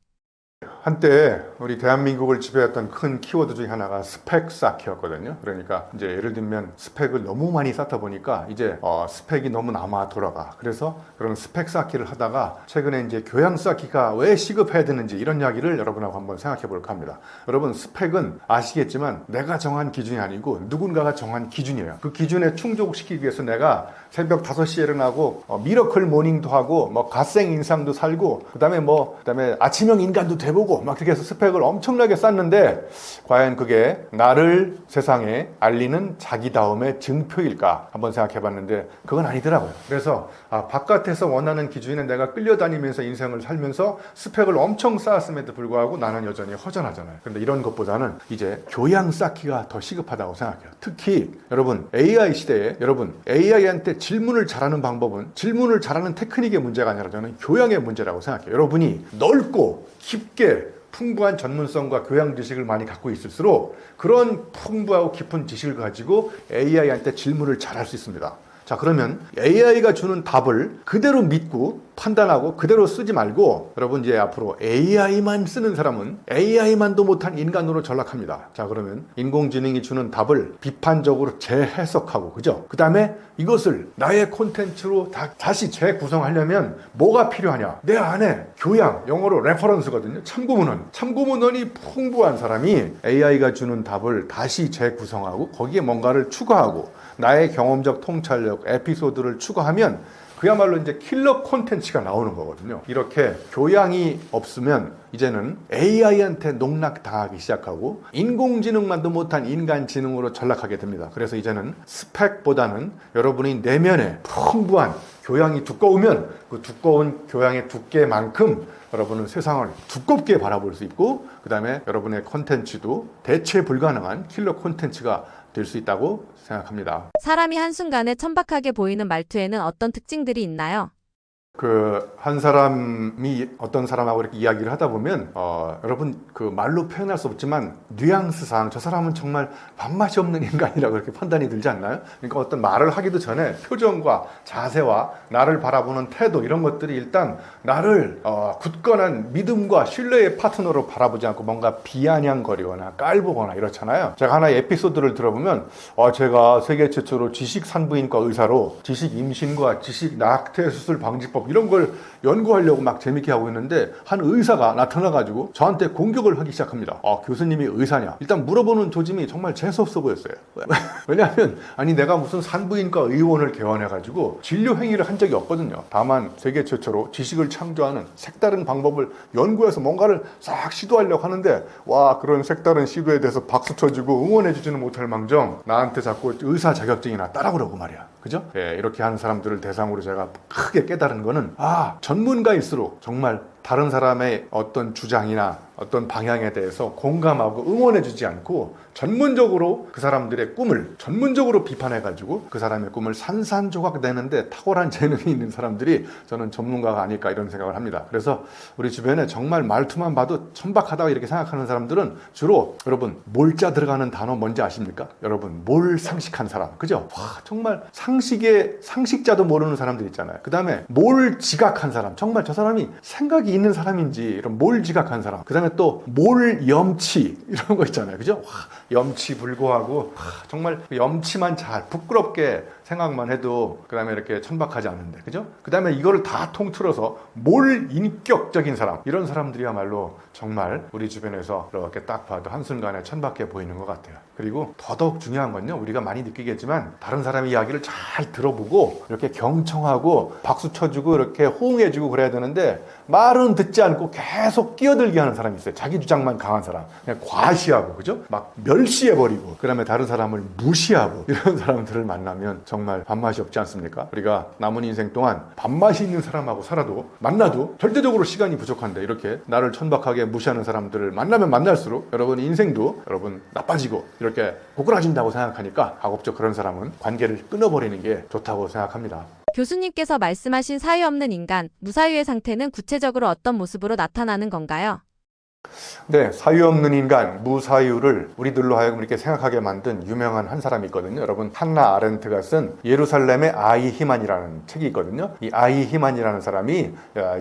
한때 우리 대한민국을 지배했던 큰 키워드 중에 하나가 스펙 쌓기였거든요. 그러니까 이제 예를 들면 스펙을 너무 많이 쌓다 보니까 이제 스펙이 너무 남아 돌아가. 그래서 그런 스펙 쌓기를 하다가 최근에 이제 교양 쌓기가 왜 시급해야 되는지 이런 이야기를 여러분하고 한번 생각해 볼까 합니다. 여러분 스펙은 아시겠지만 내가 정한 기준이 아니고 누군가가 정한 기준이에요. 그 기준에 충족시키기 위해서 내가 새벽 5시에 일어나고 미러클 모닝도 하고 뭐 갓생 인상도 살고 그다음에 아침형 인간도 돼보고 막 그렇게 해서 스펙을 엄청나게 쌓는데 과연 그게 나를 세상에 알리는 자기다움의 증표일까 한번 생각해 봤는데 그건 아니더라고요. 그래서 바깥에서 원하는 기준에 내가 끌려다니면서 인생을 살면서 스펙을 엄청 쌓았음에도 불구하고 나는 여전히 허전하잖아요. 그런데 이런 것보다는 이제 교양 쌓기가 더 시급하다고 생각해요. 특히 여러분 AI 시대에 여러분 AI한테 질문을 잘하는 방법은 질문을 잘하는 테크닉의 문제가 아니라 저는 교양의 문제라고 생각해요. 여러분이 넓고 깊게 풍부한 전문성과 교양 지식을 많이 갖고 있을수록 그런 풍부하고 깊은 지식을 가지고 AI한테 질문을 잘할 수 있습니다. 자, 그러면 AI가 주는 답을 그대로 믿고 판단하고 그대로 쓰지 말고 여러분 이제 앞으로 AI만 쓰는 사람은 AI만도 못한 인간으로 전락합니다. 자, 그러면 인공지능이 주는 답을 비판적으로 재해석하고 그죠? 그 다음에 이것을 나의 콘텐츠로 다시 재구성하려면 뭐가 필요하냐? 내 안에 교양, 영어로 레퍼런스거든요. 참고문헌이 풍부한 사람이 AI가 주는 답을 다시 재구성하고 거기에 뭔가를 추가하고 나의 경험적 통찰력, 에피소드를 추가하면 그야말로 이제 킬러 콘텐츠가 나오는 거거든요. 이렇게 교양이 없으면 이제는 AI한테 농락당하기 시작하고 인공지능만도 못한 인간지능으로 전락하게 됩니다. 그래서 이제는 스펙보다는 여러분이 내면에 풍부한 교양이 두꺼우면 그 두꺼운 교양의 두께만큼 여러분은 세상을 두껍게 바라볼 수 있고 그 다음에 여러분의 콘텐츠도 대체 불가능한 킬러 콘텐츠가 될 수 있다고 생각합니다. 사람이 한순간에 천박하게 보이는 말투에는 어떤 특징들이 있나요? 한 사람이 어떤 사람하고 이렇게 이야기를 하다 보면 여러분 그 말로 표현할 수 없지만 뉘앙스상 저 사람은 정말 밥맛이 없는 인간이라고 이렇게 판단이 들지 않나요? 그러니까 어떤 말을 하기도 전에 표정과 자세와 나를 바라보는 태도 이런 것들이 일단 나를 굳건한 믿음과 신뢰의 파트너로 바라보지 않고 뭔가 비아냥거리거나 깔보거나 이렇잖아요. 제가 하나의 에피소드를 들어보면 제가 세계 최초로 지식 산부인과 의사로 지식 임신과 지식 낙태 수술 방지법 이런 걸 연구하려고 막 재밌게 하고 있는데 한 의사가 나타나가지고 저한테 공격을 하기 시작합니다. 교수님이 의사냐? 일단 물어보는 조짐이 정말 재수없어 보였어요. 왜냐하면 내가 무슨 산부인과 의원을 개원해가지고 진료 행위를 한 적이 없거든요. 다만 세계 최초로 지식을 창조하는 색다른 방법을 연구해서 뭔가를 싹 시도하려고 하는데 그런 색다른 시도에 대해서 박수 쳐주고 응원해주지는 못할 망정 나한테 자꾸 의사 자격증이나 따라 그러고 말이야. 그죠? 이렇게 하는 사람들을 대상으로 제가 크게 깨달은 거는 전문가일수록 정말 다른 사람의 어떤 주장이나 어떤 방향에 대해서 공감하고 응원해주지 않고 전문적으로 그 사람들의 꿈을 전문적으로 비판해가지고 그 사람의 꿈을 산산조각 내는데 탁월한 재능이 있는 사람들이 저는 전문가가 아닐까 이런 생각을 합니다. 그래서 우리 주변에 정말 말투만 봐도 천박하다고 이렇게 생각하는 사람들은 주로 여러분 몰자 들어가는 단어 뭔지 아십니까? 여러분 몰상식한 사람 그죠? 정말 상식자도 모르는 사람들 있잖아요. 그 다음에 몰지각한 사람 정말 저 사람이 생각이 있는 사람인지 이런 몰지각한 사람 그 다음에 또 몰염치 이런 거 있잖아요. 그죠? 염치불고하고 정말 염치만 잘 부끄럽게 생각만 해도 그 다음에 이렇게 천박하지 않은데 그죠? 그 다음에 이거를 다 통틀어서 몰인격적인 사람 이런 사람들이야말로 정말 우리 주변에서 이렇게 딱 봐도 한순간에 천박해 보이는 것 같아요. 그리고 더더욱 중요한 건요 우리가 많이 느끼겠지만 다른 사람의 이야기를 잘 들어보고 이렇게 경청하고 박수 쳐주고 이렇게 호응해주고 그래야 되는데 말은 듣지 않고 계속 끼어들게 하는 사람이 있어요. 자기 주장만 강한 사람 그냥 과시하고 그죠? 막 멸시해버리고 그 다음에 다른 사람을 무시하고 이런 사람들을 만나면 정말 밥맛이 없지 않습니까? 우리가 남은 인생 동안 밥맛이 있는 사람하고 살아도 만나도 절대적으로 시간이 부족한데 이렇게 나를 천박하게 무시하는 사람들을 만나면 만날수록 여러분 인생도 여러분 나빠지고 이렇게 고꾸라진다고 생각하니까 가급적 그런 사람은 관계를 끊어버리는 게 좋다고 생각합니다. 교수님께서 말씀하신 사유 없는 인간, 무사유의 상태는 구체적으로 어떤 모습으로 나타나는 건가요? 네, 사유 없는 인간, 무사유를 우리들로 하여금 이렇게 생각하게 만든 유명한 한 사람이 있거든요. 여러분, 한나 아렌트가 쓴 예루살렘의 아이 히만이라는 책이 있거든요. 이 아이 히만이라는 사람이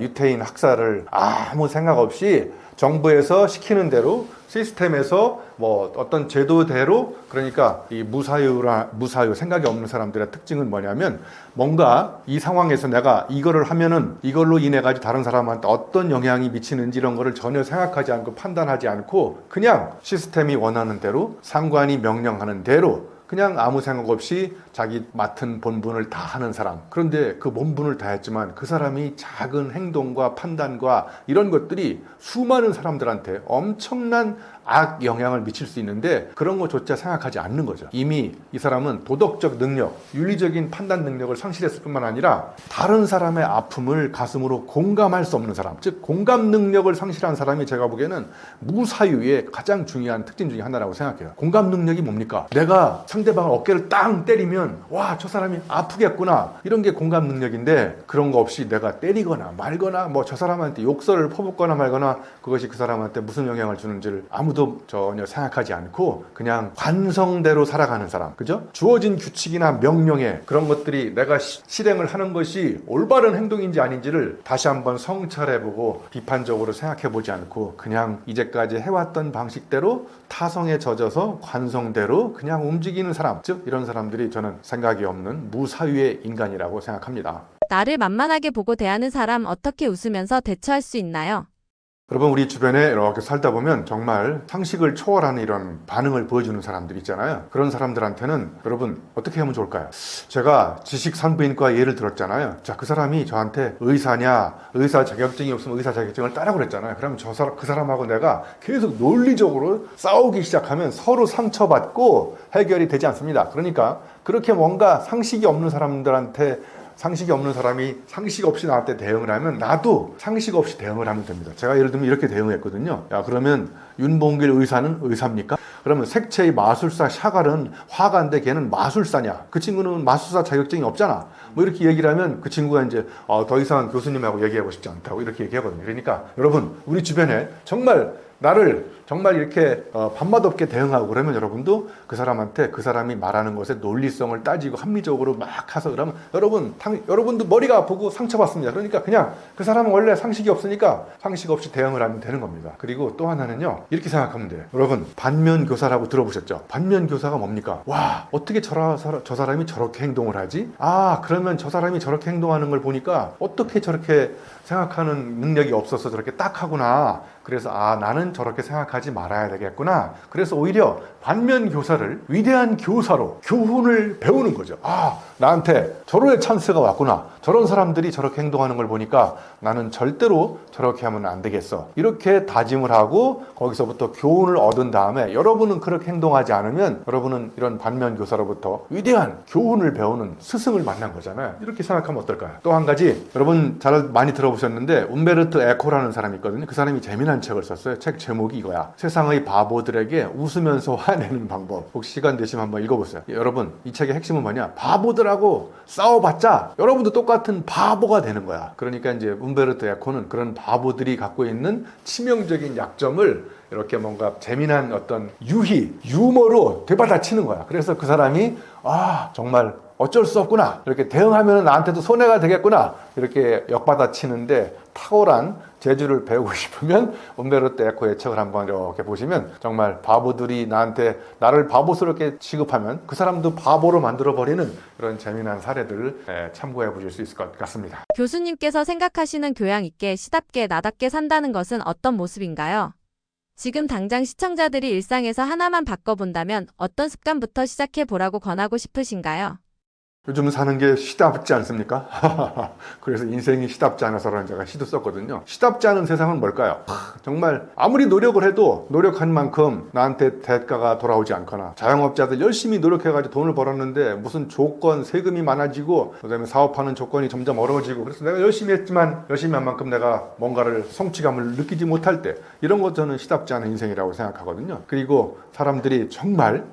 유태인 학살을 아무 생각 없이 정부에서 시키는 대로 시스템에서 뭐 어떤 제도대로 그러니까 이 무사유 생각이 없는 사람들의 특징은 뭐냐면 뭔가 이 상황에서 내가 이거를 하면은 이걸로 인해 가지고 다른 사람한테 어떤 영향이 미치는지 이런 거를 전혀 생각하지 않고 판단하지 않고 그냥 시스템이 원하는 대로 상관이 명령하는 대로 그냥 아무 생각 없이 자기 맡은 본분을 다 하는 사람. 그런데 그 본분을 다 했지만 그 사람이 작은 행동과 판단과 이런 것들이 수많은 사람들한테 엄청난 악 영향을 미칠 수 있는데 그런 것조차 생각하지 않는 거죠. 이미 이 사람은 도덕적 능력, 윤리적인 판단 능력을 상실했을 뿐만 아니라 다른 사람의 아픔을 가슴으로 공감할 수 없는 사람, 즉 공감 능력을 상실한 사람이 제가 보기에는 무사유의 가장 중요한 특징 중에 하나라고 생각해요. 공감 능력이 뭡니까? 내가 상대방을 어깨를 땅 때리면 와, 저 사람이 아프겠구나 이런 게 공감 능력인데 그런 거 없이 내가 때리거나 말거나 뭐 저 사람한테 욕설을 퍼붓거나 말거나 그것이 그 사람한테 무슨 영향을 주는지를 아무도 아무도 전혀 생각하지 않고 그냥 관성대로 살아가는 사람, 그죠? 주어진 규칙이나 명령에 그런 것들이 내가 실행을 하는 것이 올바른 행동인지 아닌지를 다시 한번 성찰해보고 비판적으로 생각해보지 않고 그냥 이제까지 해왔던 방식대로 타성에 젖어서 관성대로 그냥 움직이는 사람, 즉 이런 사람들이 저는 생각이 없는 무사유의 인간이라고 생각합니다. 나를 만만하게 보고 대하는 사람 어떻게 웃으면서 대처할 수 있나요? 여러분, 우리 주변에 이렇게 살다 보면 정말 상식을 초월하는 이런 반응을 보여주는 사람들 있잖아요. 그런 사람들한테는 여러분 어떻게 하면 좋을까요? 제가 지식산부인과 예를 들었잖아요. 자, 그 사람이 저한테 의사냐, 의사 자격증이 없으면 의사 자격증을 따라고 그랬잖아요. 그러면 그 사람하고 내가 계속 논리적으로 싸우기 시작하면 서로 상처받고 해결이 되지 않습니다. 그러니까 그렇게 뭔가 상식이 없는 사람들한테 상식이 없는 사람이 상식 없이 나한테 대응을 하면 나도 상식 없이 대응을 하면 됩니다. 제가 예를 들면 이렇게 대응했거든요. 야, 그러면 윤봉길 의사는 의사입니까? 그러면 색채의 마술사 샤갈은 화가인데 걔는 마술사냐? 그 친구는 마술사 자격증이 없잖아. 뭐 이렇게 얘기를 하면 그 친구가 이제 더 이상 교수님하고 얘기하고 싶지 않다고 이렇게 얘기하거든요. 그러니까 여러분, 우리 주변에 정말 나를 정말 이렇게 밥맛 없게 대응하고 그러면 여러분도 그 사람한테 그 사람이 말하는 것에 논리성을 따지고 합리적으로 막 해서 그러면 여러분도 머리가 아프고 상처받습니다. 그러니까 그냥 그 사람은 원래 상식이 없으니까 상식 없이 대응을 하면 되는 겁니다. 그리고 또 하나는요, 이렇게 생각하면 돼요. 여러분, 반면교사라고 들어보셨죠? 반면교사가 뭡니까? 와, 어떻게 저 사람이 저렇게 행동을 하지? 아, 그러면 저 사람이 저렇게 행동하는 걸 보니까 어떻게 저렇게 생각하는 능력이 없어서 저렇게 딱 하구나. 그래서 나는 저렇게 생각하지 말아야 되겠구나. 그래서 오히려 반면 교사를 위대한 교사로 교훈을 배우는 거죠. 나한테 저런 찬스가 왔구나. 저런 사람들이 저렇게 행동하는 걸 보니까 나는 절대로 저렇게 하면 안 되겠어. 이렇게 다짐을 하고 거기서부터 교훈을 얻은 다음에 여러분은 그렇게 행동하지 않으면 여러분은 이런 반면 교사로부터 위대한 교훈을 배우는 스승을 만난 거잖아요. 이렇게 생각하면 어떨까요? 또 한 가지, 여러분 잘 많이 들어보셨는데 움베르토 에코라는 사람이 있거든요. 그 사람이 재미난 책을 썼어요. 책 제목이 이거야. 세상의 바보들에게 웃으면서 화내는 방법. 혹시 시간 되시면 한번 읽어보세요. 여러분, 이 책의 핵심은 뭐냐? 바보들하고 싸워봤자 여러분도 똑같은 바보가 되는 거야. 그러니까 이제 움베르토 에코는 그런 바보들이 갖고 있는 치명적인 약점을 이렇게 뭔가 재미난 어떤 유머로 되받아치는 거야. 그래서 그 사람이 정말 어쩔 수 없구나. 이렇게 대응하면 나한테도 손해가 되겠구나. 이렇게 역받아치는데 탁월한 재주를 배우고 싶으면 움베르토 에코의 책을 한번 이렇게 보시면 정말 바보들이 나를 바보스럽게 취급하면 그 사람도 바보로 만들어버리는 그런 재미난 사례들을 참고해 보실 수 있을 것 같습니다. 교수님께서 생각하시는 교양 있게 시답게 나답게 산다는 것은 어떤 모습인가요? 지금 당장 시청자들이 일상에서 하나만 바꿔본다면 어떤 습관부터 시작해 보라고 권하고 싶으신가요? 요즘 사는 게 시답지 않습니까? 그래서 인생이 시답지 않아서라는 제가 시도 썼거든요. 시답지 않은 세상은 뭘까요? 정말 아무리 노력을 해도 노력한 만큼 나한테 대가가 돌아오지 않거나 자영업자들 열심히 노력해가지고 돈을 벌었는데 무슨 조건, 세금이 많아지고 그다음에 사업하는 조건이 점점 어려워지고 그래서 내가 열심히 했지만 열심히 한 만큼 내가 뭔가를 성취감을 느끼지 못할 때 이런 것 저는 시답지 않은 인생이라고 생각하거든요. 그리고 사람들이 정말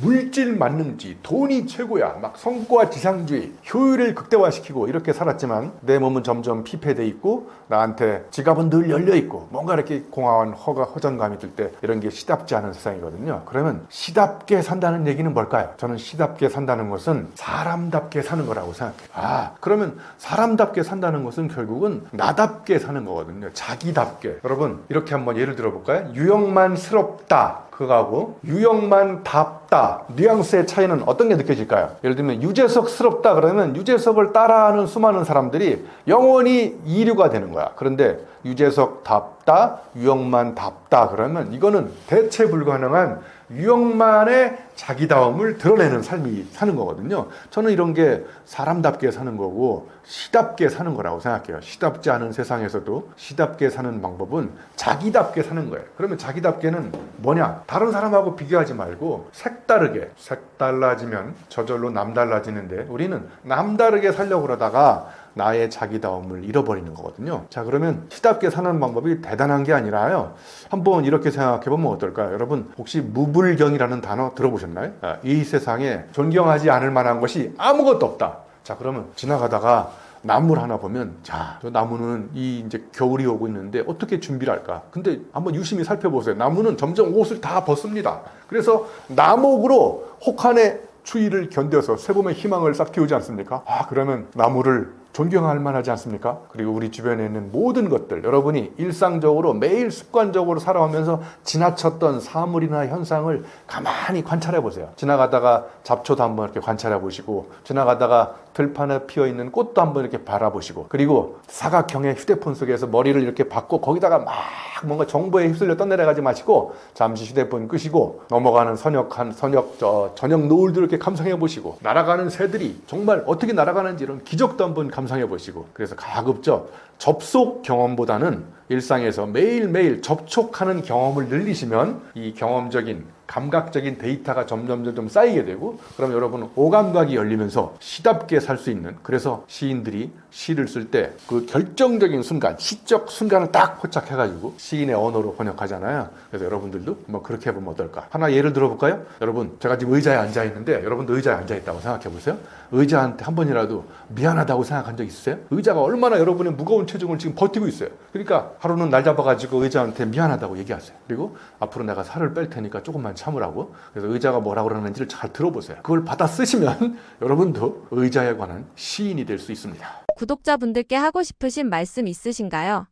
물질 만능주의, 돈이 최고야, 막 성과 지상주의, 효율을 극대화시키고 이렇게 살았지만 내 몸은 점점 피폐돼 있고 나한테 지갑은 늘 열려 있고 뭔가 이렇게 공허한 허전감이 들 때 이런 게 시답지 않은 세상이거든요. 그러면 시답게 산다는 얘기는 뭘까요? 저는 시답게 산다는 것은 사람답게 사는 거라고 생각해요. 그러면 사람답게 산다는 것은 결국은 나답게 사는 거거든요. 자기답게. 여러분, 이렇게 한번 예를 들어볼까요? 유형만스럽다 그거하고 유형만답다 뉘앙스의 차이는 어떤 게 느껴질까요? 예를 들면 유재석스럽다 그러면 유재석을 따라하는 수많은 사람들이 영원히 이류가 되는 거야. 그런데 유재석답다, 유형만답다 그러면 이거는 대체 불가능한 유형만의 자기다움을 드러내는 삶이 사는 거거든요. 저는 이런 게 사람답게 사는 거고 시답게 사는 거라고 생각해요. 시답지 않은 세상에서도 시답게 사는 방법은 자기답게 사는 거예요. 그러면 자기답게는 뭐냐? 다른 사람하고 비교하지 말고 색다르게. 색달라지면 저절로 남달라지는데 우리는 남다르게 살려고 그러다가 나의 자기다움을 잃어버리는 거거든요. 자, 그러면 시답게 사는 방법이 대단한 게 아니라요. 한번 이렇게 생각해 보면 어떨까요? 여러분, 혹시 무불경이라는 단어 들어보셨나요? 이 세상에 존경하지 않을 만한 것이 아무것도 없다. 자, 그러면 지나가다가 나무를 하나 보면, 자, 저 나무는 이제 겨울이 오고 있는데 어떻게 준비를 할까? 근데 한번 유심히 살펴보세요. 나무는 점점 옷을 다 벗습니다. 그래서 나목으로 혹한의 추위를 견뎌서 새봄의 희망을 싹 틔우지 않습니까? 그러면 나무를 존경할 만하지 않습니까? 그리고 우리 주변에 있는 모든 것들, 여러분이 일상적으로 매일 습관적으로 살아오면서 지나쳤던 사물이나 현상을 가만히 관찰해 보세요. 지나가다가 잡초도 한번 이렇게 관찰해 보시고, 지나가다가 들판에 피어 있는 꽃도 한번 이렇게 바라보시고, 그리고 사각형의 휴대폰 속에서 머리를 이렇게 박고 거기다가 막 뭔가 정보에 휩쓸려 떠내려가지 마시고, 잠시 휴대폰 끄시고 넘어가는 저녁 노을도 이렇게 감상해 보시고, 날아가는 새들이 정말 어떻게 날아가는지 이런 기적도 한번 감상해 보시고, 그래서 가급적 접속 경험보다는 일상에서 매일매일 접촉하는 경험을 늘리시면 이 경험적인 감각적인 데이터가 점점 쌓이게 되고, 그럼 여러분은 오감각이 열리면서 시답게 살 수 있는, 그래서 시인들이 시를 쓸 때 그 결정적인 순간, 시적 순간을 딱 포착해가지고 시인의 언어로 번역하잖아요. 그래서 여러분들도 뭐 그렇게 해보면 어떨까? 하나 예를 들어볼까요? 여러분, 제가 지금 의자에 앉아있는데 여러분도 의자에 앉아있다고 생각해보세요. 의자한테 한 번이라도 미안하다고 생각한 적 있으세요? 의자가 얼마나 여러분의 무거운 체중을 지금 버티고 있어요. 그러니까 하루는 날 잡아가지고 의자한테 미안하다고 얘기하세요. 그리고 앞으로 내가 살을 뺄 테니까 조금만 참으라고. 그래서 의자가 뭐라고 그러는지를 잘 들어보세요. 그걸 받아 쓰시면 여러분도 의자에 관한 시인이 될 수 있습니다. 구독자분들께 하고 싶으신 말씀 있으신가요?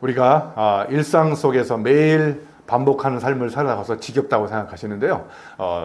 우리가 일상 속에서 매일 반복하는 삶을 살아가서 지겹다고 생각하시는데요.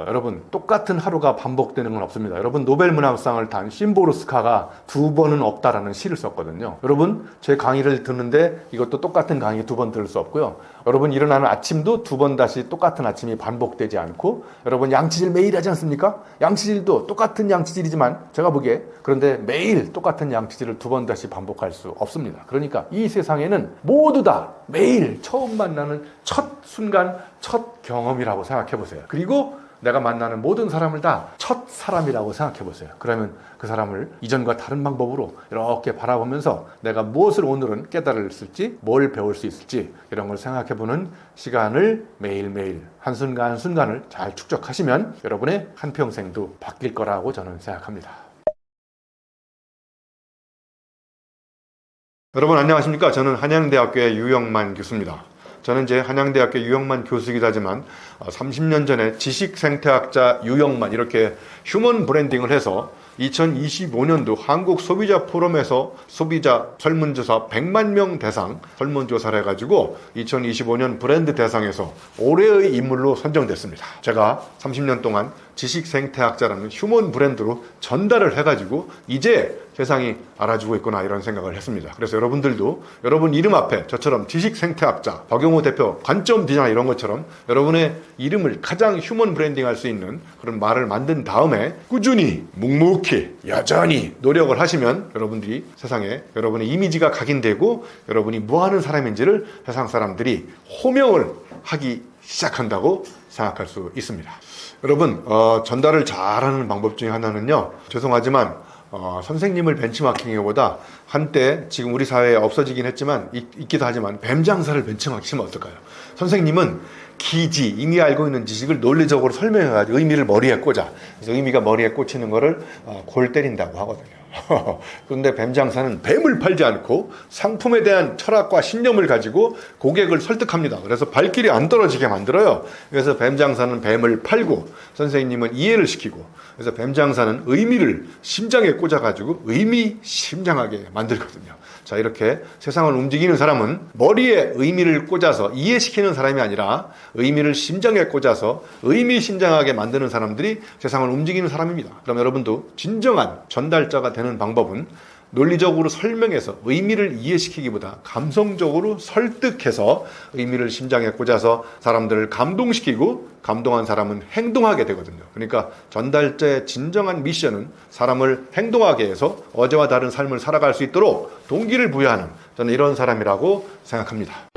여러분, 똑같은 하루가 반복되는 건 없습니다. 여러분, 노벨 문학상을 탄 심보르스카가 2번은 없다라는 시를 썼거든요. 여러분, 제 강의를 듣는데 이것도 똑같은 강의 2번 들을 수 없고요. 여러분, 일어나는 아침도 2번 다시 똑같은 아침이 반복되지 않고, 여러분, 양치질 매일 하지 않습니까? 양치질도 똑같은 양치질이지만 제가 보기에, 그런데 매일 똑같은 양치질을 2번 다시 반복할 수 없습니다. 그러니까 이 세상에는 모두 다 매일 처음 만나는 첫 순간, 첫 경험이라고 생각해 보세요. 그리고 내가 만나는 모든 사람을 다 첫 사람이라고 생각해 보세요. 그러면 그 사람을 이전과 다른 방법으로 이렇게 바라보면서 내가 무엇을 오늘은 깨달을지, 뭘 배울 수 있을지, 이런 걸 생각해 보는 시간을 매일매일 한순간 한순간을 잘 축적하시면 여러분의 한평생도 바뀔 거라고 저는 생각합니다. 여러분 안녕하십니까? 저는 한양대학교의 유영만 교수입니다. 저는 이제 한양대학교 유영만 교수이기도 하지만 30년 전에 지식생태학자 유영만 이렇게 휴먼 브랜딩을 해서 2025년도 한국 소비자 포럼에서 소비자 설문조사 100만 명 대상 설문조사를 해가지고 2025년 브랜드 대상에서 올해의 인물로 선정됐습니다. 제가 30년 동안 지식생태학자라는 휴먼 브랜드로 전달을 해가지고 이제 세상이 알아주고 있구나 이런 생각을 했습니다. 그래서 여러분들도 여러분 이름 앞에 저처럼 지식생태학자, 박용호 대표, 관점 디자인 이런 것처럼 여러분의 이름을 가장 휴먼 브랜딩 할 수 있는 그런 말을 만든 다음에 꾸준히 묵묵히 여전히 노력을 하시면 여러분들이 세상에 여러분의 이미지가 각인되고 여러분이 뭐 하는 사람인지를 세상 사람들이 호명을 하기 시작한다고 생각할 수 있습니다. 여러분 전달을 잘하는 방법 중에 하나는요, 죄송하지만 선생님을 벤치마킹보다 한때 지금 우리 사회에 없어지긴 했지만 있기도 하지만 뱀 장사를 벤치마킹하면 어떨까요? 선생님은 기지, 이미 알고 있는 지식을 논리적으로 설명해가지고 의미를 머리에 꽂아. 그래서 의미가 머리에 꽂히는 거를 골 때린다고 하거든요. 그런데 뱀 장사는 뱀을 팔지 않고 상품에 대한 철학과 신념을 가지고 고객을 설득합니다. 그래서 발길이 안 떨어지게 만들어요. 그래서 뱀 장사는 뱀을 팔고 선생님은 이해를 시키고, 그래서 뱀 장사는 의미를 심장에 꽂아가지고 의미심장하게 만들거든요. 자, 이렇게 세상을 움직이는 사람은 머리에 의미를 꽂아서 이해시키는 사람이 아니라 의미를 심장에 꽂아서 의미심장하게 만드는 사람들이 세상을 움직이는 사람입니다. 그럼 여러분도 진정한 전달자가 되는 방법은 논리적으로 설명해서 의미를 이해시키기보다 감성적으로 설득해서 의미를 심장에 꽂아서 사람들을 감동시키고 감동한 사람은 행동하게 되거든요. 그러니까 전달자의 진정한 미션은 사람을 행동하게 해서 어제와 다른 삶을 살아갈 수 있도록 동기를 부여하는, 저는 이런 사람이라고 생각합니다.